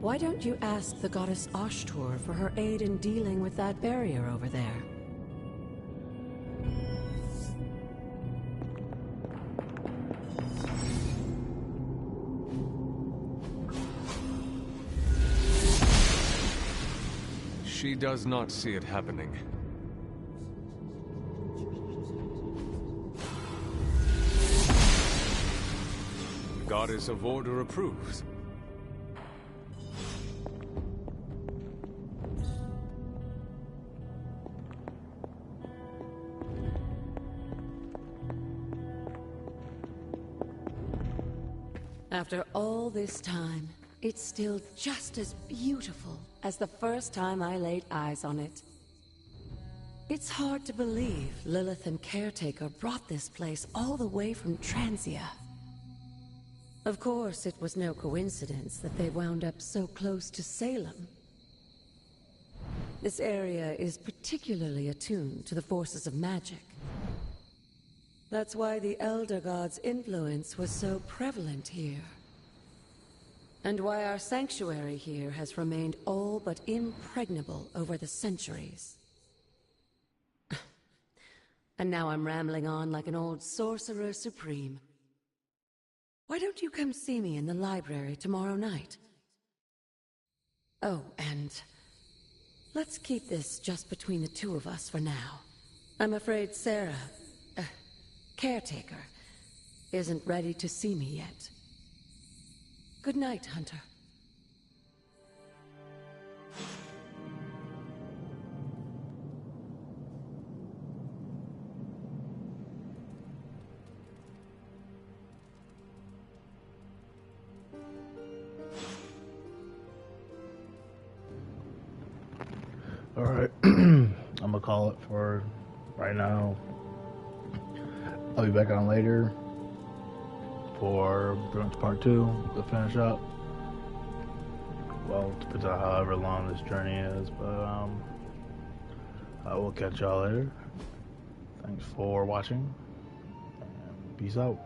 Why don't you ask the goddess Ashtur for her aid in dealing with that barrier over there? She does not see it happening. The Goddess of Order approves. After all this time, it's still just as beautiful as the first time I laid eyes on it. It's hard to believe Lilith and Caretaker brought this place all the way from Transia. Of course, it was no coincidence that they wound up so close to Salem. This area is particularly attuned to the forces of magic. That's why the Elder God's influence was so prevalent here. And why our sanctuary here has remained all but impregnable over the centuries. And now I'm rambling on like an old sorcerer supreme. Why don't you come see me in the library tomorrow night? Oh, and let's keep this just between the two of us for now. I'm afraid Sarah, Caretaker, isn't ready to see me yet. Good night, Hunter. Alright, I'm gonna call it for right now. I'll be back on later for pretty much part 2 to finish up. Well, depends on however long this journey is, but I will catch y'all later. Thanks for watching, and peace out.